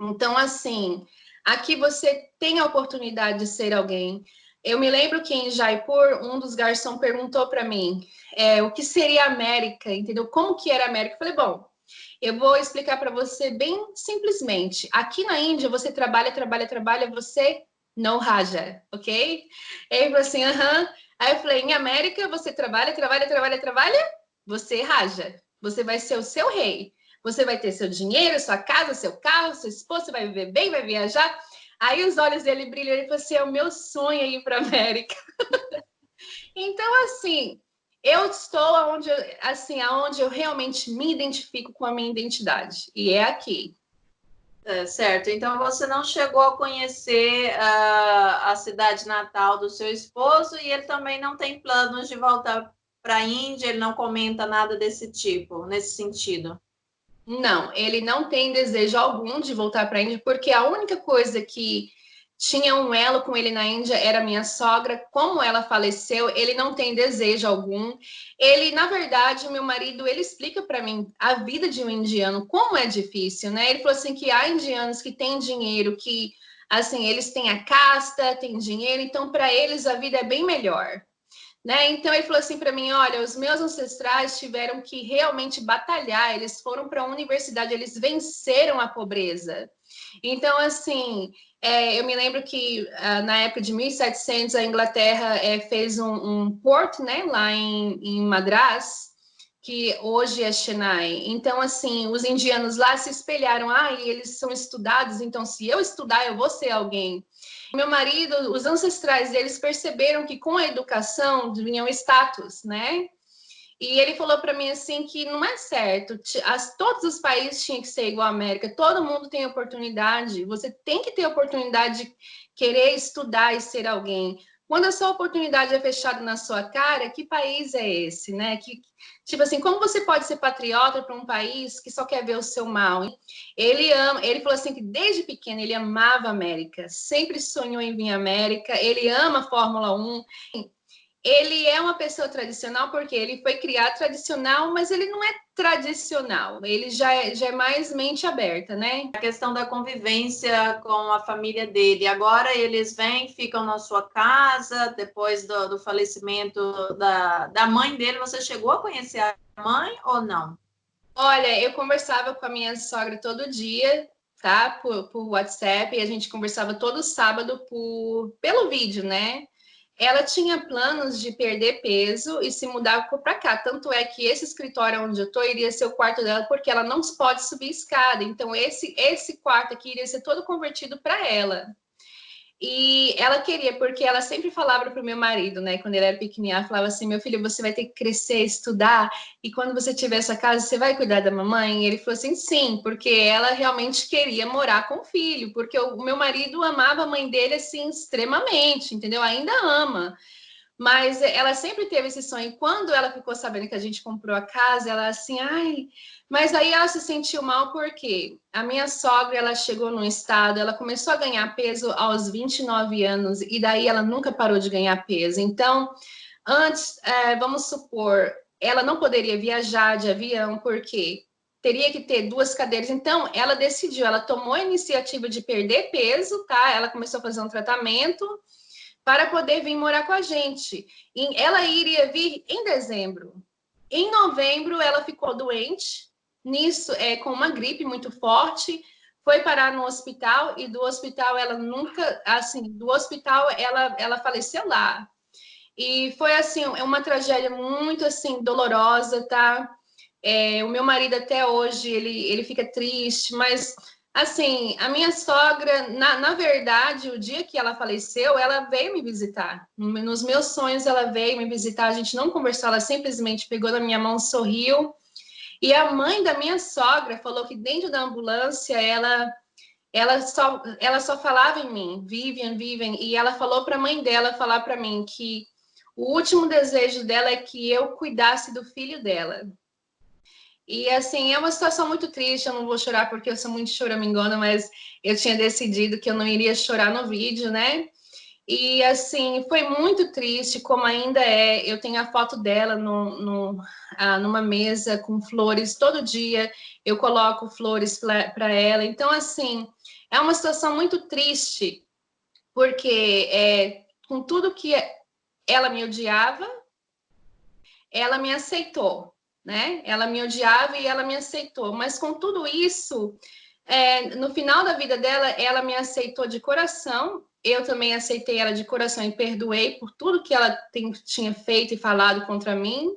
Então, assim, aqui você tem a oportunidade de ser alguém. Eu me lembro que em Jaipur, um dos garçons perguntou para mim o que seria a América, entendeu? Como que era a América? Eu falei, bom, eu vou explicar para você bem simplesmente. Aqui na Índia, você trabalha, você não raja, ok? Aí ele falou assim, aham. Aí eu falei, em América, você trabalha, você raja. Você vai ser o seu rei. Você vai ter seu dinheiro, sua casa, seu carro, sua esposa, você vai viver bem, vai viajar. Aí os olhos dele brilham e ele falou assim, é o meu sonho ir para América. Então, assim, eu estou aonde eu realmente me identifico com a minha identidade. E é aqui.
Certo. Então, você não chegou a conhecer a cidade natal do seu esposo e ele também não tem planos de voltar para a Índia, ele não comenta nada desse tipo, nesse sentido.
Não, ele não tem desejo algum de voltar para a Índia, porque a única coisa que tinha um elo com ele na Índia era minha sogra. Como ela faleceu, ele não tem desejo algum. Ele, na verdade, meu marido, ele explica para mim a vida de um indiano, como é difícil, né? Ele falou assim que há indianos que têm dinheiro, que assim, eles têm a casta, têm dinheiro, então para eles a vida é bem melhor. Né? Então ele falou assim para mim, olha, os meus ancestrais tiveram que realmente batalhar, eles foram para a universidade, eles venceram a pobreza. Então, assim, eu me lembro que na época de 1700 a Inglaterra fez um porto, né, lá em Madras, que hoje é Chennai. Então, assim, os indianos lá se espelharam, e eles são estudados, então se eu estudar, eu vou ser alguém. Meu marido, os ancestrais deles perceberam que com a educação vinha o status, né? E ele falou para mim assim que não é certo, todos os países tinham que ser igual à América, todo mundo tem oportunidade, você tem que ter oportunidade de querer estudar e ser alguém. Quando a sua oportunidade é fechada na sua cara, que país é esse, né? Tipo assim, como você pode ser patriota para um país que só quer ver o seu mal? Hein? Ele falou assim que desde pequeno ele amava a América, sempre sonhou em vir à América, ele ama a Fórmula 1. Ele é uma pessoa tradicional porque ele foi criado tradicional, mas ele não é tradicional, ele já é mais mente aberta, né?
A questão da convivência com a família dele, agora eles vêm, ficam na sua casa, depois do falecimento da mãe dele, você chegou a conhecer a mãe ou não?
Olha, eu conversava com a minha sogra todo dia, tá? Por WhatsApp, e a gente conversava todo sábado pelo vídeo, né? Ela tinha planos de perder peso e se mudar para cá. Tanto é que esse escritório onde eu estou iria ser o quarto dela, porque ela não pode subir escada. Então, esse quarto aqui iria ser todo convertido para ela. E ela queria, porque ela sempre falava para o meu marido, né? Quando ele era pequenininho, ela falava assim: meu filho, você vai ter que crescer, estudar, e quando você tiver essa casa, você vai cuidar da mamãe? E ele falou assim: sim, porque ela realmente queria morar com o filho, porque o meu marido amava a mãe dele assim extremamente, entendeu? Ainda ama. Mas ela sempre teve esse sonho. E quando ela ficou sabendo que a gente comprou a casa, ela assim, mas aí ela se sentiu mal porque a minha sogra, ela chegou num estado, ela começou a ganhar peso aos 29 anos e daí ela nunca parou de ganhar peso. Então, antes, vamos supor, ela não poderia viajar de avião porque teria que ter 2 cadeiras. Então, ela decidiu, ela tomou a iniciativa de perder peso, tá? Ela começou a fazer um tratamento para poder vir morar com a gente. E ela iria vir em dezembro. Em novembro, ela ficou doente, nisso, com uma gripe muito forte, foi parar no hospital, e do hospital ela nunca, assim, do hospital ela faleceu lá. E foi, assim, uma tragédia muito, assim, dolorosa, tá? O meu marido até hoje, ele fica triste, mas, assim, a minha sogra, na verdade, o dia que ela faleceu, ela veio me visitar. Nos meus sonhos, ela veio me visitar, a gente não conversou, ela simplesmente pegou na minha mão, sorriu. E a mãe da minha sogra falou que dentro da ambulância, ela só falava em mim, Vivian, Vivian, e ela falou para a mãe dela falar para mim que o último desejo dela é que eu cuidasse do filho dela. E, assim, é uma situação muito triste, eu não vou chorar porque eu sou muito choramingona, mas eu tinha decidido que eu não iria chorar no vídeo, né? E, assim, foi muito triste, como ainda é. Eu tenho a foto dela numa mesa com flores. Todo dia eu coloco flores para ela. Então, assim, é uma situação muito triste, porque com tudo que ela me odiava, ela me aceitou, né? Ela me odiava e ela me aceitou. Mas com tudo isso, no final da vida dela, ela me aceitou de coração. Eu também aceitei ela de coração e perdoei por tudo que ela tinha feito e falado contra mim.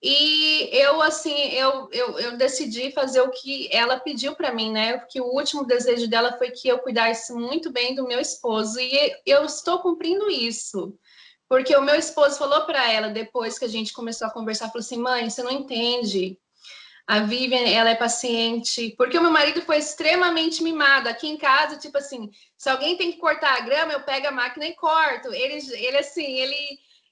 E eu, assim, eu decidi fazer o que ela pediu para mim, né? Porque o último desejo dela foi que eu cuidasse muito bem do meu esposo. E eu estou cumprindo isso. Porque o meu esposo falou para ela, depois que a gente começou a conversar, falou assim, mãe, você não entende. A Vivian, ela é paciente. Porque o meu marido foi extremamente mimado. Aqui em casa, tipo assim, se alguém tem que cortar a grama, eu pego a máquina e corto. Ele assim,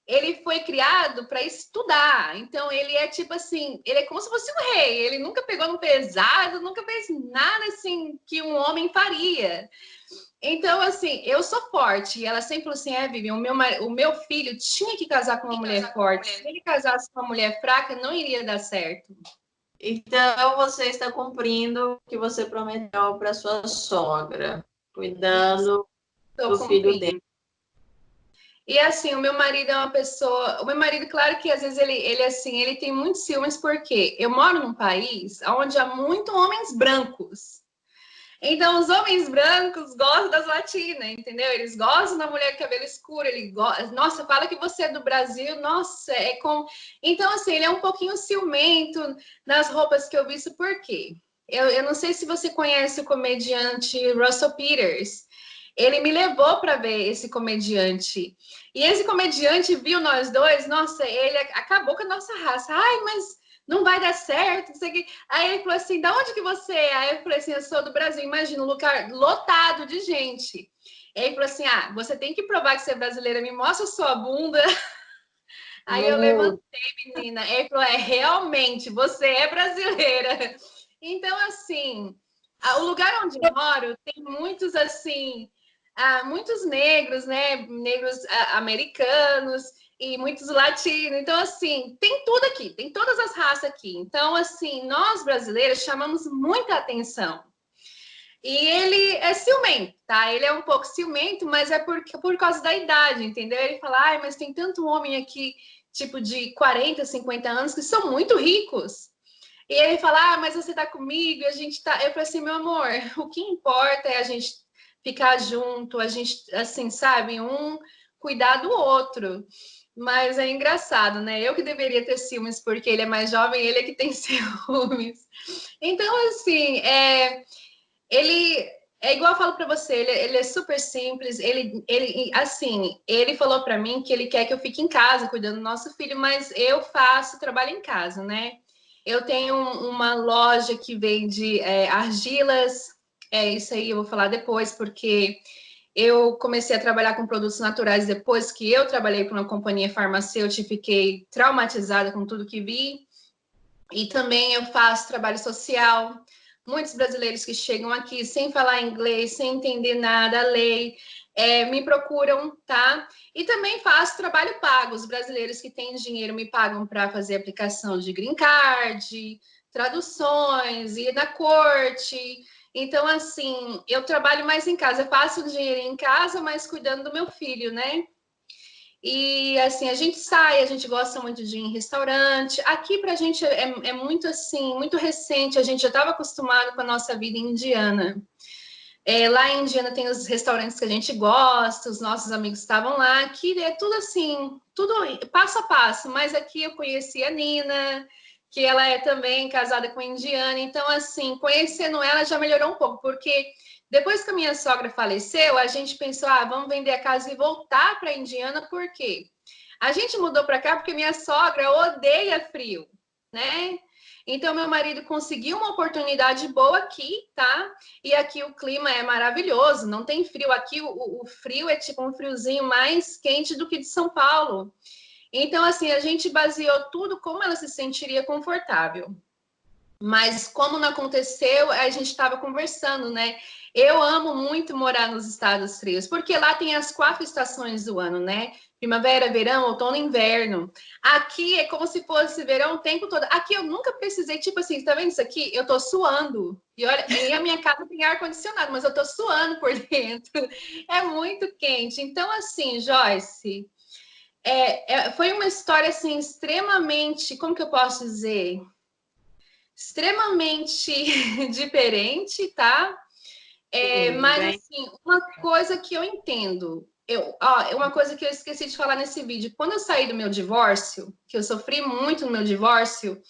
ele foi criado para estudar. Então, ele é tipo assim, ele é como se fosse um rei. Ele nunca pegou no pesado, nunca fez nada assim que um homem faria. Então, assim, eu sou forte. E ela sempre falou assim, Vivian, o meu filho tinha que casar com uma mulher forte. Se ele casasse com uma mulher fraca, não iria dar certo.
Então, você está cumprindo o que você prometeu para sua sogra, cuidando do filho dele.
E, assim, o meu marido é uma pessoa... O meu marido, claro que às vezes ele tem muitos ciúmes, porque eu moro num país onde há muitos homens brancos. Então, os homens brancos gostam das latinas, entendeu? Eles gostam da mulher de cabelo escuro. Nossa, fala que você é do Brasil. Nossa, é com... Então, assim, ele é um pouquinho ciumento nas roupas que eu visto. Por quê? Eu não sei se você conhece o comediante Russell Peters. Ele me levou para ver esse comediante. E esse comediante viu nós dois. Nossa, ele acabou com a nossa raça. Ai, mas... não vai dar certo, não sei o que. Aí ele falou assim, da onde que você é? Aí eu falei assim, eu sou do Brasil. Imagina, um lugar lotado de gente. Aí ele falou assim, você tem que provar que você é brasileira, me mostra a sua bunda. Aí eu levantei, menina. Aí ele falou, realmente, você é brasileira. Então, assim, o lugar onde eu moro tem muitos, assim, muitos negros, né? Negros americanos, e muitos latinos. Então, assim, tem tudo aqui, tem todas as raças aqui. Então, assim, nós brasileiros chamamos muita atenção. E ele é ciumento, tá? Ele é um pouco ciumento, mas é por causa da idade, entendeu? Ele fala, mas tem tanto homem aqui, tipo, de 40, 50 anos, que são muito ricos. E ele fala, mas você tá comigo, e a gente tá... Eu falei assim, meu amor, o que importa é a gente ficar junto, a gente, assim, sabe? Um cuidar do outro. Mas é engraçado, né? Eu que deveria ter ciúmes, porque ele é mais jovem, ele é que tem ciúmes. Então, assim, ele é igual eu falo para você, ele é super simples. Assim, ele falou para mim que ele quer que eu fique em casa cuidando do nosso filho, mas eu faço trabalho em casa, né? Eu tenho uma loja que vende argilas. Isso aí eu vou falar depois, porque eu comecei a trabalhar com produtos naturais depois que eu trabalhei para uma companhia farmacêutica e fiquei traumatizada com tudo que vi. E também eu faço trabalho social. Muitos brasileiros que chegam aqui sem falar inglês, sem entender nada, a lei, me procuram, tá? E também faço trabalho pago. Os brasileiros que têm dinheiro me pagam para fazer aplicação de green card, traduções, ir na corte. Então, assim, eu trabalho mais em casa, eu faço o dinheiro em casa, mas cuidando do meu filho, né? E, assim, a gente sai, a gente gosta muito de ir em restaurante. Aqui, pra gente, é muito, assim, muito recente. A gente já estava acostumado com a nossa vida indiana. Lá em Indiana tem os restaurantes que a gente gosta, os nossos amigos estavam lá. Aqui é tudo assim, tudo passo a passo. Mas aqui eu conheci a Nina, que ela é também casada com indiana. Então, assim, conhecendo ela já melhorou um pouco, porque depois que a minha sogra faleceu, a gente pensou, vamos vender a casa e voltar para Indiana, por quê? A gente mudou para cá porque minha sogra odeia frio, né? Então, meu marido conseguiu uma oportunidade boa aqui, tá? E aqui o clima é maravilhoso, não tem frio. Aqui o frio é tipo um friozinho mais quente do que de São Paulo. Então, assim, a gente baseou tudo como ela se sentiria confortável. Mas como não aconteceu, a gente estava conversando, né? Eu amo muito morar nos estados frios, porque lá tem as 4 estações do ano, né? Primavera, verão, outono e inverno. Aqui é como se fosse verão o tempo todo. Aqui eu nunca precisei, tipo assim, tá vendo isso aqui? Eu tô suando. E olha, e a minha casa tem ar-condicionado, mas eu tô suando por dentro. É muito quente. Então, assim, Joyce, foi uma história, assim, extremamente, como que eu posso dizer? Extremamente diferente, tá? Mas, assim, uma coisa que eu entendo, uma coisa que eu esqueci de falar nesse vídeo, quando eu saí do meu divórcio, que eu sofri muito no meu divórcio,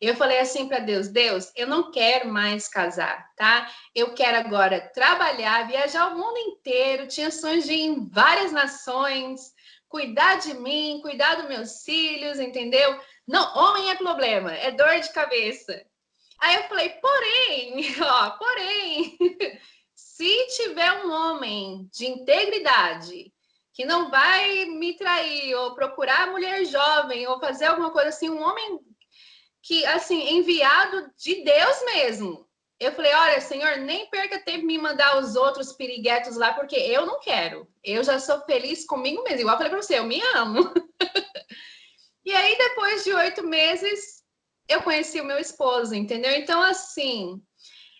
eu falei assim para Deus, Deus, eu não quero mais casar, tá? Eu quero agora trabalhar, viajar o mundo inteiro, tinha sonhos de ir em várias nações, cuidar de mim, cuidar dos meus filhos, entendeu? Não, homem é problema, é dor de cabeça. Aí eu falei, porém, se tiver um homem de integridade que não vai me trair ou procurar mulher jovem ou fazer alguma coisa assim, um homem que, assim, enviado de Deus mesmo. Eu falei, olha, Senhor, nem perca tempo em me mandar os outros piriguetos lá, porque eu não quero. Eu já sou feliz comigo mesmo. Igual eu falei para você, eu me amo. E aí, depois de 8 meses, eu conheci o meu esposo, entendeu? Então, assim,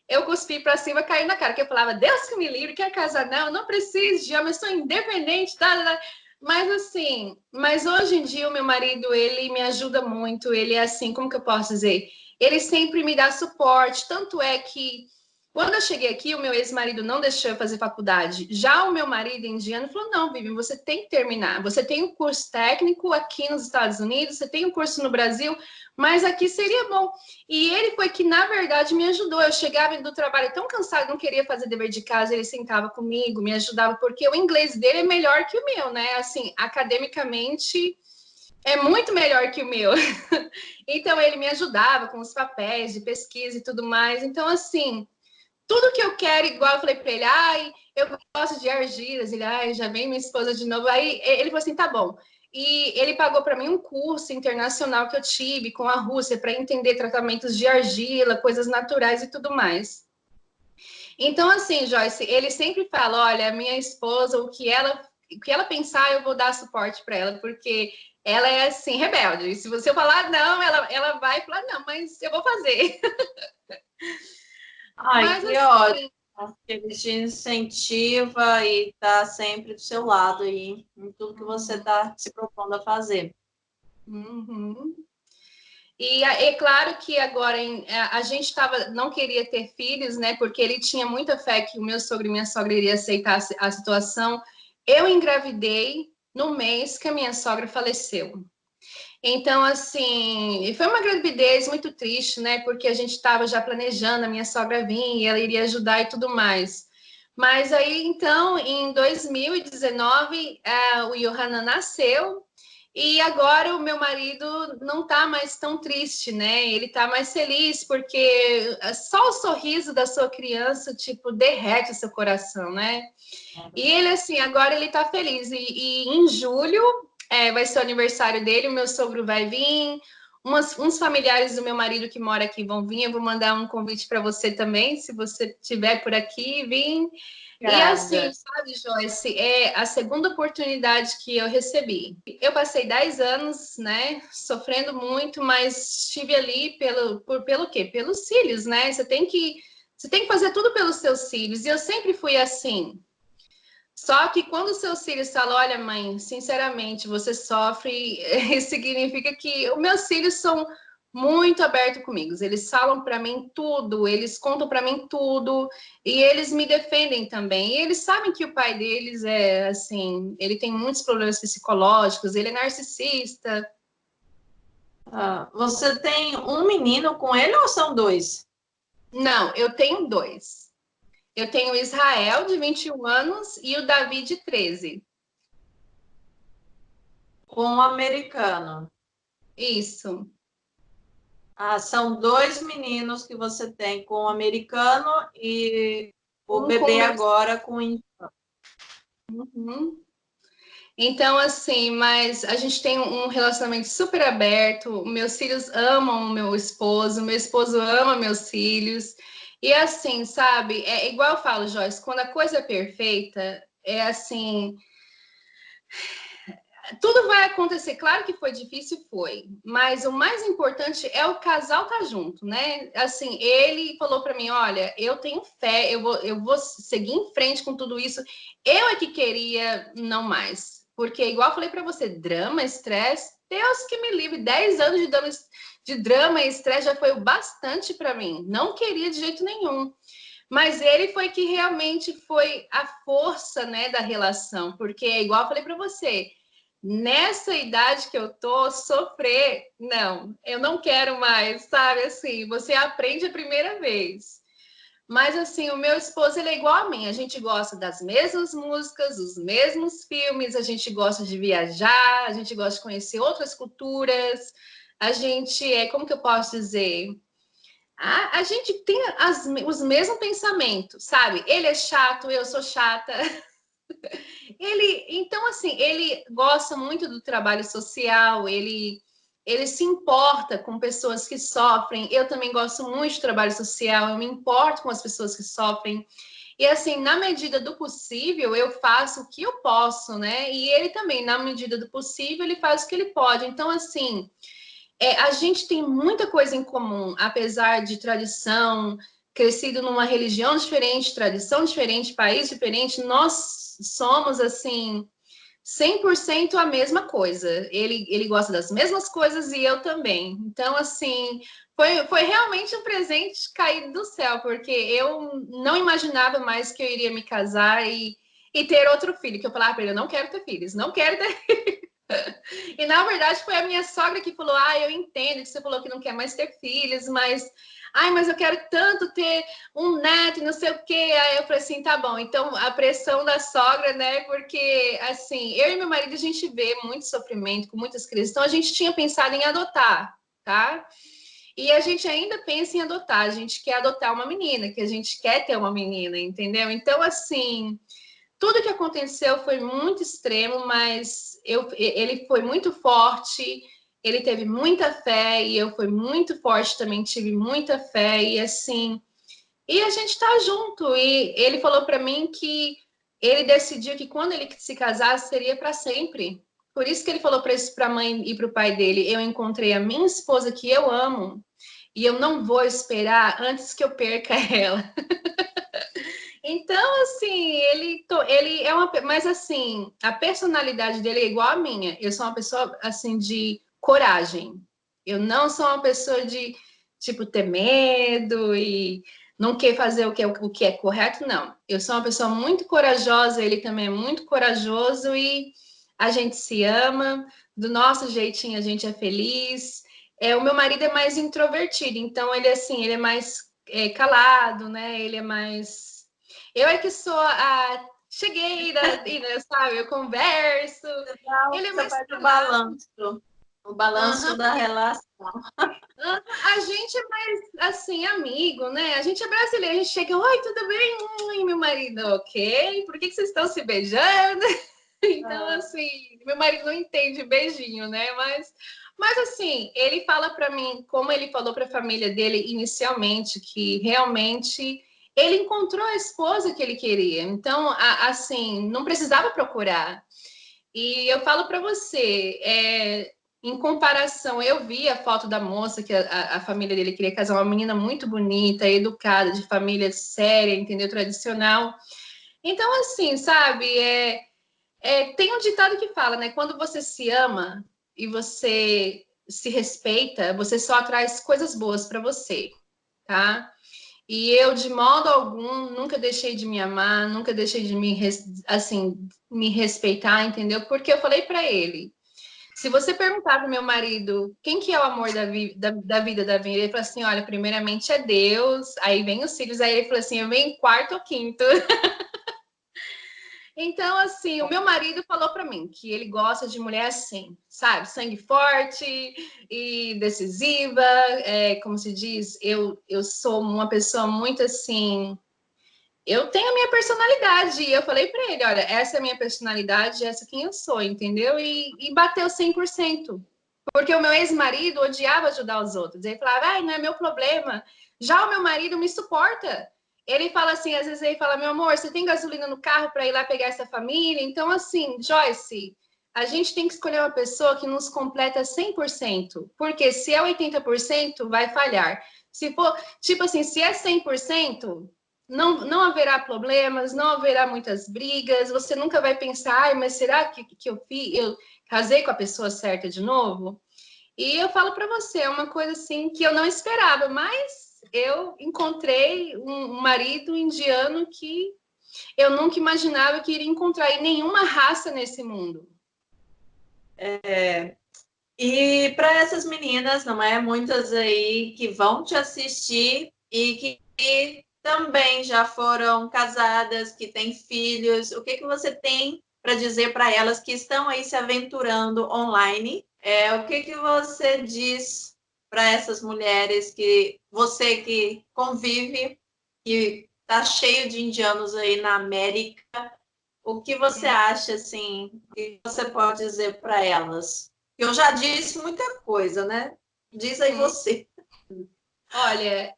eu cuspi para cima, caiu na cara, que eu falava, Deus que me livre, quer casar? Não, não preciso de homem, eu sou independente, tá. Mas assim, mas hoje em dia o meu marido, ele me ajuda muito, ele é assim, como que eu posso dizer? Ele sempre me dá suporte, tanto é que quando eu cheguei aqui, o meu ex-marido não deixou eu fazer faculdade. Já o meu marido indiano falou, não, Vivian, você tem que terminar. Você tem um curso técnico aqui nos Estados Unidos, você tem um curso no Brasil, mas aqui seria bom. E ele foi que, na verdade, me ajudou. Eu chegava do trabalho tão cansado, não queria fazer dever de casa, ele sentava comigo, me ajudava, porque o inglês dele é melhor que o meu, né? Assim, academicamente, é muito melhor que o meu. Então, ele me ajudava com os papéis de pesquisa e tudo mais. Então, assim, tudo que eu quero, igual eu falei para ele, eu gosto de argilas, ele, já vem minha esposa de novo. Aí ele falou assim, tá bom. E ele pagou para mim um curso internacional que eu tive com a Rússia para entender tratamentos de argila, coisas naturais e tudo mais. Então, assim, Joyce, ele sempre fala, olha, minha esposa, o que ela pensar, eu vou dar suporte para ela, porque ela é, assim, rebelde. E se você falar não, ela vai falar, não, mas eu vou fazer.
Ai,
Mas,
que
assim,
ótimo. Ele te incentiva e está sempre do seu lado aí, em tudo que você está se propondo a fazer.
Uhum. E é claro que agora a gente não queria ter filhos, né? Porque ele tinha muita fé que o meu sogro e minha sogra iriam aceitar a situação. Eu engravidei no mês que a minha sogra faleceu. Então, assim, foi uma gravidez muito triste, né? Porque a gente estava já planejando, a minha sogra vinha e ela iria ajudar e tudo mais. Mas aí, então, em 2019, o Johanna nasceu. E agora o meu marido não está mais tão triste, né? Ele está mais feliz, porque só o sorriso da sua criança, tipo, derrete o seu coração, né? E ele, assim, agora ele está feliz. E em julho vai ser o aniversário dele, o meu sogro vai vir, uns familiares do meu marido que mora aqui vão vir, eu vou mandar um convite para você também, se você estiver por aqui, vim. E assim, sabe, Joyce, é a segunda oportunidade que eu recebi. Eu passei 10 anos, né, sofrendo muito, mas estive ali pelo quê? Pelos filhos, né? Você tem que fazer tudo pelos seus filhos. E eu sempre fui assim. Só que quando os seus filhos falam, olha, mãe, sinceramente, você sofre, significa que os meus filhos são muito abertos comigo. Eles falam para mim tudo, eles contam para mim tudo e eles me defendem também. E eles sabem que o pai deles é assim, ele tem muitos problemas psicológicos, ele é narcisista.
Você tem um menino com ele ou são dois?
Não, eu tenho dois. Eu tenho o Israel, de 21 anos, e o Davi, de 13.
Com um americano.
Isso.
São dois meninos que você tem com um americano e o bebê agora com...
Uhum. Então, assim, mas a gente tem um relacionamento super aberto. Meus filhos amam o meu esposo ama meus filhos. E assim, sabe, é igual eu falo, Joyce, quando a coisa é perfeita, é assim, tudo vai acontecer. Claro que foi difícil, foi, mas o mais importante é o casal estar junto, né? Assim, ele falou para mim, olha, eu tenho fé, eu vou seguir em frente com tudo isso. Eu é que queria não mais, porque igual eu falei para você, drama, estresse, Deus que me livre, 10 anos de drama e estresse já foi o bastante para mim. Não queria de jeito nenhum. Mas ele foi que realmente foi a força, né, da relação, porque igual eu falei para você, nessa idade que eu tô, sofrer, não, eu não quero mais, sabe? Assim, você aprende a primeira vez. Mas assim, o meu esposo, ele é igual a mim, a gente gosta das mesmas músicas, os mesmos filmes, a gente gosta de viajar, a gente gosta de conhecer outras culturas, a gente como que eu posso dizer? A gente tem os mesmos pensamentos, sabe? Ele é chato, eu sou chata. Então, assim, ele gosta muito do trabalho social, ele se importa com pessoas que sofrem. Eu também gosto muito de trabalho social, eu me importo com as pessoas que sofrem. E, assim, na medida do possível, eu faço o que eu posso, né? E ele também, na medida do possível, ele faz o que ele pode. Então, assim, a gente tem muita coisa em comum, apesar de tradição, crescido numa religião diferente, tradição diferente, país diferente, nós somos, assim, 100% a mesma coisa. Ele gosta das mesmas coisas e eu também. Então, assim, foi realmente um presente caído do céu, porque eu não imaginava mais que eu iria me casar e ter outro filho, que eu falava para ele, eu não quero ter filhos, não quero ter. E na verdade foi a minha sogra que falou: eu entendo que você falou que não quer mais ter filhos, mas mas eu quero tanto ter um neto e não sei o quê. Aí eu falei assim: tá bom, então a pressão da sogra, né? Porque assim, eu e meu marido a gente vê muito sofrimento com muitas crises, então a gente tinha pensado em adotar, tá? E a gente ainda pensa em adotar, a gente quer adotar uma menina, que a gente quer ter uma menina, entendeu? Então, assim, tudo que aconteceu foi muito extremo, mas ele foi muito forte, ele teve muita fé e eu fui muito forte também, tive muita fé e assim, e a gente tá junto. E ele falou para mim que ele decidiu que quando ele se casasse seria para sempre. Por isso que ele falou para a mãe e para o pai dele: eu encontrei a minha esposa que eu amo e eu não vou esperar antes que eu perca ela. Então, assim, ele é uma... Mas, assim, a personalidade dele é igual à minha. Eu sou uma pessoa, assim, de coragem. Eu não sou uma pessoa de, tipo, ter medo e não quer fazer o que é correto, não. Eu sou uma pessoa muito corajosa, ele também é muito corajoso e a gente se ama, do nosso jeitinho a gente é feliz. O meu marido é mais introvertido, então ele, assim, ele é mais calado, né? Ele é mais... Eu é que sou a chegueira, sabe? Eu converso. Ele é
Você
mais
faz
calado.
o balanço da relação.
A gente é mais, assim, amigo, né? A gente é brasileiro, a gente chega, oi, tudo bem? Meu marido, ok. Por que vocês estão se beijando? Então, assim, meu marido não entende beijinho, né? Mas Mas assim, ele fala para mim, como ele falou para a família dele inicialmente, que realmente ele encontrou a esposa que ele queria. Então, assim, não precisava procurar. E eu falo para você, em comparação, eu vi a foto da moça que a família dele queria casar, uma menina muito bonita, educada, de família séria, entendeu? Tradicional. Então, assim, sabe, tem um ditado que fala, né? Quando você se ama e você se respeita, você só traz coisas boas para você, tá? E eu, de modo algum, nunca deixei de me amar, nunca deixei de assim, me respeitar, entendeu? Porque eu falei para ele, se você perguntar para o meu marido quem que é o amor da vida da vida, ele fala assim, olha, primeiramente é Deus, aí vem os filhos, aí ele falou assim, eu venho em quarto ou quinto. Então, assim, o meu marido falou para mim que ele gosta de mulher assim, sabe? Sangue forte e decisiva, como se diz, eu sou uma pessoa muito assim. Eu tenho a minha personalidade, e eu falei para ele: olha, essa é a minha personalidade, essa é quem eu sou, entendeu? E bateu 100%. Porque o meu ex-marido odiava ajudar os outros. Ele falava, ai, não é meu problema. Já o meu marido me suporta. Ele fala assim, às vezes ele fala, meu amor, você tem gasolina no carro para ir lá pegar essa família? Então, assim, Joyce, a gente tem que escolher uma pessoa que nos completa 100%. Porque se é 80%, vai falhar. Se for, tipo assim, se é 100%, não haverá problemas, não haverá muitas brigas, você nunca vai pensar, ai, mas será que eu fiz? Eu casei com a pessoa certa de novo? E eu falo para você, é uma coisa assim que eu não esperava, mas eu encontrei um marido indiano que eu nunca imaginava que iria encontrar em nenhuma raça nesse mundo.
E para essas meninas, não é? Muitas aí que vão te assistir e que também já foram casadas, que têm filhos, o que você tem para dizer para elas que estão aí se aventurando online? O que você diz para essas mulheres que você que convive, que está cheio de indianos aí na América, o que você acha, assim, que você pode dizer para elas? Eu já disse muita coisa, né? Diz aí você.
Olha,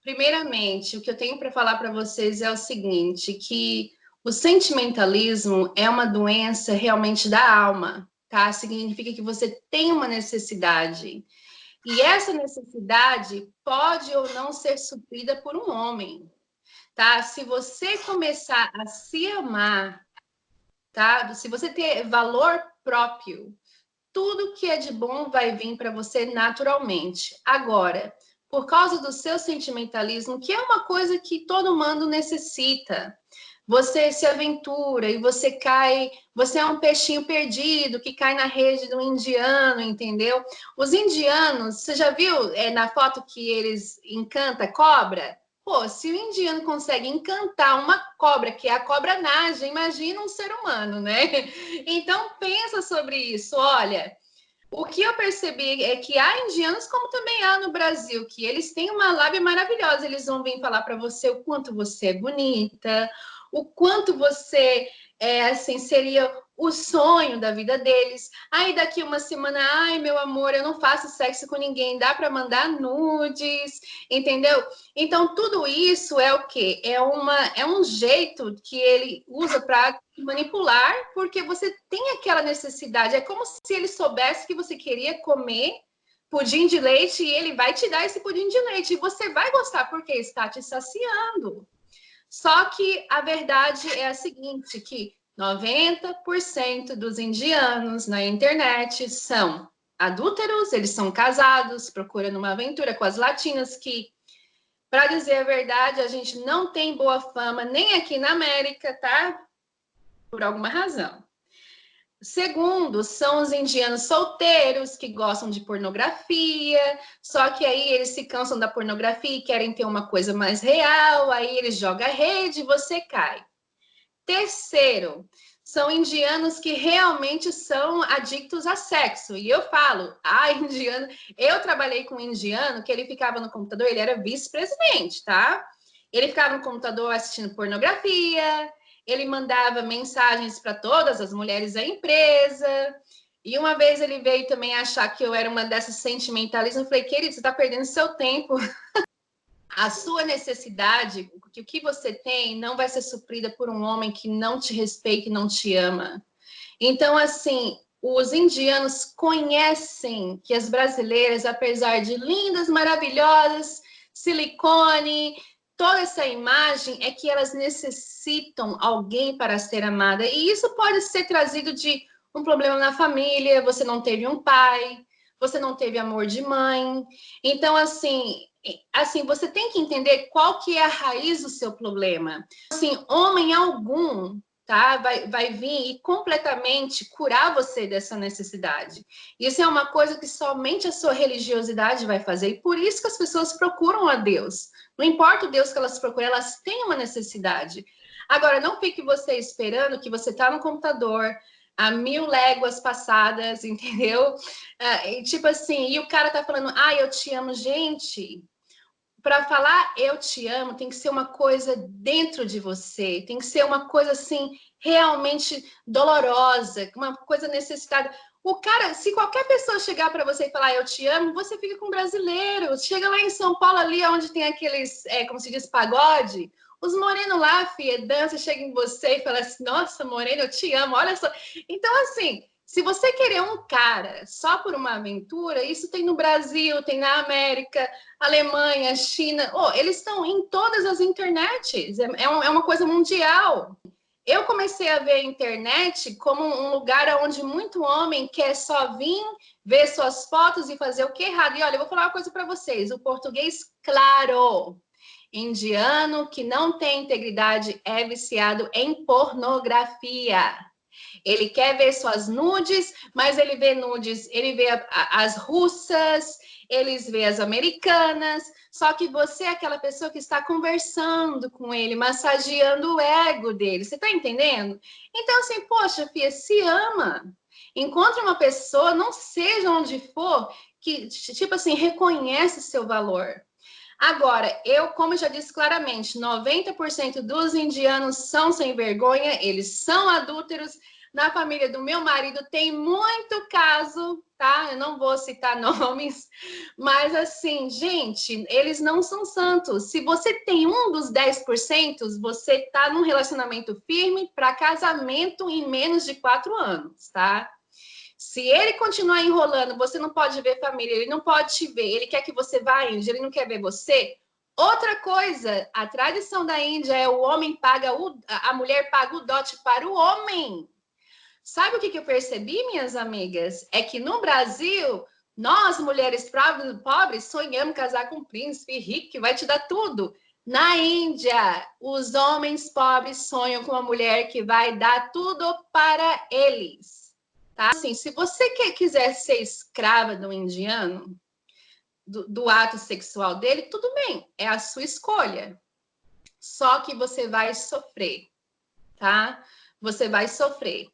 primeiramente, o que eu tenho para falar para vocês é o seguinte, que o sentimentalismo é uma doença realmente da alma, tá? Significa que você tem uma necessidade. E essa necessidade pode ou não ser suprida por um homem, tá? Se você começar a se amar, tá? Se você ter valor próprio, tudo que é de bom vai vir para você naturalmente. Agora, por causa do seu sentimentalismo, que é uma coisa que todo mundo necessita, você se aventura e você cai, você é um peixinho perdido que cai na rede do indiano, entendeu? Os indianos, você já viu na foto que eles encantam cobra? Pô, se o indiano consegue encantar uma cobra, que é a cobra naja, imagina um ser humano, né? Então pensa sobre isso, olha. O que eu percebi é que há indianos, como também há no Brasil, que eles têm uma lábia maravilhosa. Eles vão vir falar para você o quanto você é bonita, o quanto você assim, seria o sonho da vida deles. Aí daqui uma semana, ai meu amor, eu não faço sexo com ninguém, dá para mandar nudes, entendeu? Então tudo isso é o quê? É um jeito que ele usa para manipular, porque você tem aquela necessidade. É como se ele soubesse que você queria comer pudim de leite e ele vai te dar esse pudim de leite. E você vai gostar porque está te saciando. Só que a verdade é a seguinte, que 90% dos indianos na internet são adúlteros, eles são casados, procurando uma aventura com as latinas que, para dizer a verdade, a gente não tem boa fama nem aqui na América, tá? Por alguma razão. Segundo, são os indianos solteiros que gostam de pornografia, só que aí eles se cansam da pornografia e querem ter uma coisa mais real, aí eles jogam a rede e você cai. Terceiro, são indianos que realmente são adictos a sexo. E eu falo, indiano. Eu trabalhei com um indiano que ele ficava no computador, ele era vice-presidente, tá? Ele ficava no computador assistindo pornografia, ele mandava mensagens para todas as mulheres da empresa. E uma vez ele veio também achar que eu era uma dessas sentimentalistas. Eu falei, querido, você está perdendo seu tempo. A sua necessidade, que o que você tem, não vai ser suprida por um homem que não te respeita e não te ama. Então, assim, os indianos conhecem que as brasileiras, apesar de lindas, maravilhosas, silicone, toda essa imagem, é que elas necessitam alguém para ser amada. E isso pode ser trazido de um problema na família, você não teve um pai, você não teve amor de mãe. Então, assim, você tem que entender qual que é a raiz do seu problema. Assim, homem algum, tá, vai vir e completamente curar você dessa necessidade. Isso é uma coisa que somente a sua religiosidade vai fazer. E por isso que as pessoas procuram a Deus. Não importa o Deus que elas procuram, elas têm uma necessidade. Agora, não fique você esperando que você está no computador a 1000 léguas passadas, entendeu? E tipo assim, e o cara tá falando, eu te amo, gente. Para falar eu te amo, tem que ser uma coisa dentro de você, tem que ser uma coisa assim, realmente dolorosa, uma coisa necessitada. O cara, se qualquer pessoa chegar para você e falar eu te amo, você fica com um brasileiro. Chega lá em São Paulo, ali onde tem aqueles, como se diz, pagode. Os morenos lá, filha, dança, chega em você e fala assim, nossa, moreno, eu te amo, olha só. Então, assim, se você querer um cara só por uma aventura, isso tem no Brasil, tem na América, Alemanha, China, eles estão em todas as internets, é uma coisa mundial. Eu comecei a ver a internet como um lugar onde muito homem quer só vir, ver suas fotos e fazer o que é errado. E olha, eu vou falar uma coisa para vocês, o português, claro, indiano que não tem integridade é viciado em pornografia. Ele quer ver suas nudes, mas ele vê nudes, ele vê as russas, eles vê as americanas, só que você é aquela pessoa que está conversando com ele, massageando o ego dele, você está entendendo? Então, assim, poxa, filha, se ama. Encontre uma pessoa, não seja onde for, que, tipo assim, reconhece seu valor. Agora, como eu já disse claramente, 90% dos indianos são sem vergonha, eles são adúlteros. Na família do meu marido tem muito caso, tá? Eu não vou citar nomes, mas assim, gente, eles não são santos. Se você tem um dos 10%, você tá num relacionamento firme para casamento em menos de 4 anos, tá? Se ele continuar enrolando, você não pode ver família, ele não pode te ver, ele quer que você vá à Índia, ele não quer ver você. Outra coisa, a tradição da Índia é o homem paga, a mulher paga o dote para o homem. Sabe o que eu percebi, minhas amigas? É que no Brasil, nós, mulheres pobres, sonhamos casar com um príncipe rico que vai te dar tudo. Na Índia, os homens pobres sonham com uma mulher que vai dar tudo para eles. Tá? Assim, se você quiser ser escrava do indiano, do ato sexual dele, tudo bem, é a sua escolha. Só que você vai sofrer, tá? Você vai sofrer.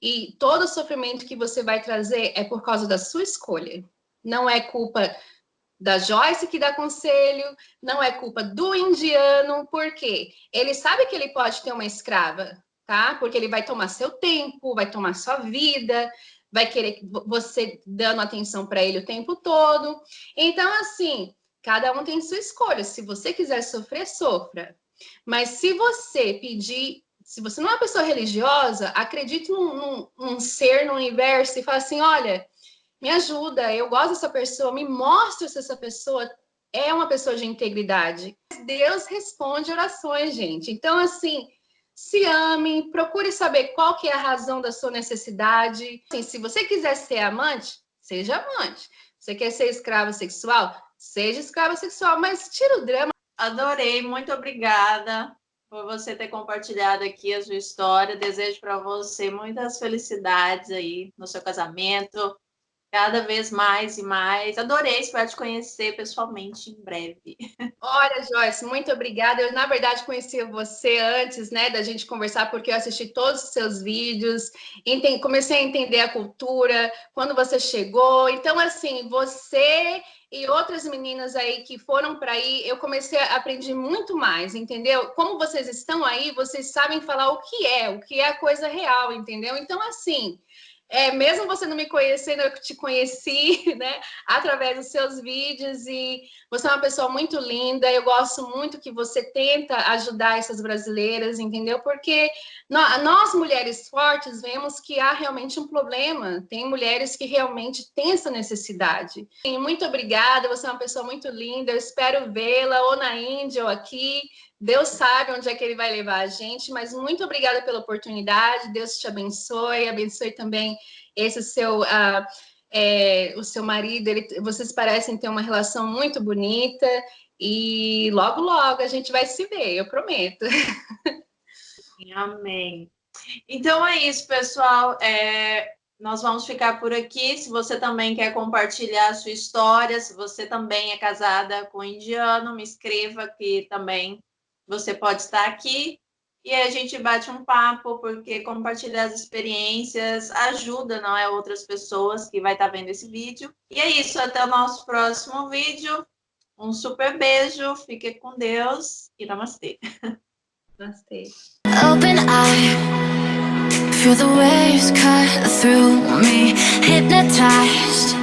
E todo o sofrimento que você vai trazer é por causa da sua escolha. Não é culpa da Joyce que dá conselho, não é culpa do indiano, porque ele sabe que ele pode ter uma escrava, tá? Porque ele vai tomar seu tempo, vai tomar sua vida, vai querer você dando atenção para ele o tempo todo. Então, assim, cada um tem sua escolha. Se você quiser sofrer, sofra. Mas se você pedir, se você não é uma pessoa religiosa, acredite num ser no universo e fala assim, olha, me ajuda, eu gosto dessa pessoa, me mostra se essa pessoa é uma pessoa de integridade. Deus responde orações, gente. Então, assim, se ame, procure saber qual que é a razão da sua necessidade. Assim, se você quiser ser amante, seja amante. Você quer ser escrava sexual? Seja escrava sexual, mas tira o drama.
Adorei, muito obrigada por você ter compartilhado aqui a sua história. Desejo para você muitas felicidades aí no seu casamento, cada vez mais e mais. Adorei, espero te conhecer pessoalmente em breve.
Olha, Joyce, muito obrigada. Eu, na verdade, conhecia você antes, né, da gente conversar, porque eu assisti todos os seus vídeos, comecei a entender a cultura, quando você chegou. Então, assim, você e outras meninas aí que foram para aí, eu comecei a aprender muito mais, entendeu? Como vocês estão aí, vocês sabem falar o que é a coisa real, entendeu? Então, assim, Mesmo você não me conhecendo, eu te conheci, né, através dos seus vídeos, e você é uma pessoa muito linda. Eu gosto muito que você tenta ajudar essas brasileiras, entendeu? Porque nós mulheres fortes vemos que há realmente um problema. Tem mulheres que realmente têm essa necessidade. E muito obrigada, você é uma pessoa muito linda. Eu espero vê-la ou na Índia ou aqui. Deus sabe onde é que ele vai levar a gente, mas muito obrigada pela oportunidade. Deus te abençoe também esse seu, o seu marido. Vocês parecem ter uma relação muito bonita e logo, logo a gente vai se ver, eu prometo.
Amém. Então é isso, pessoal. Nós vamos ficar por aqui. Se você também quer compartilhar a sua história, se você também é casada com um indiano, me escreva que também você pode estar aqui. E aí a gente bate um papo, porque compartilhar as experiências ajuda, não é? Outras pessoas que vai estar vendo esse vídeo. E é isso, até o nosso próximo vídeo. Um super beijo, fique com Deus e namastê.
Namastê.
Open eye, feel the waves cut through me, hypnotized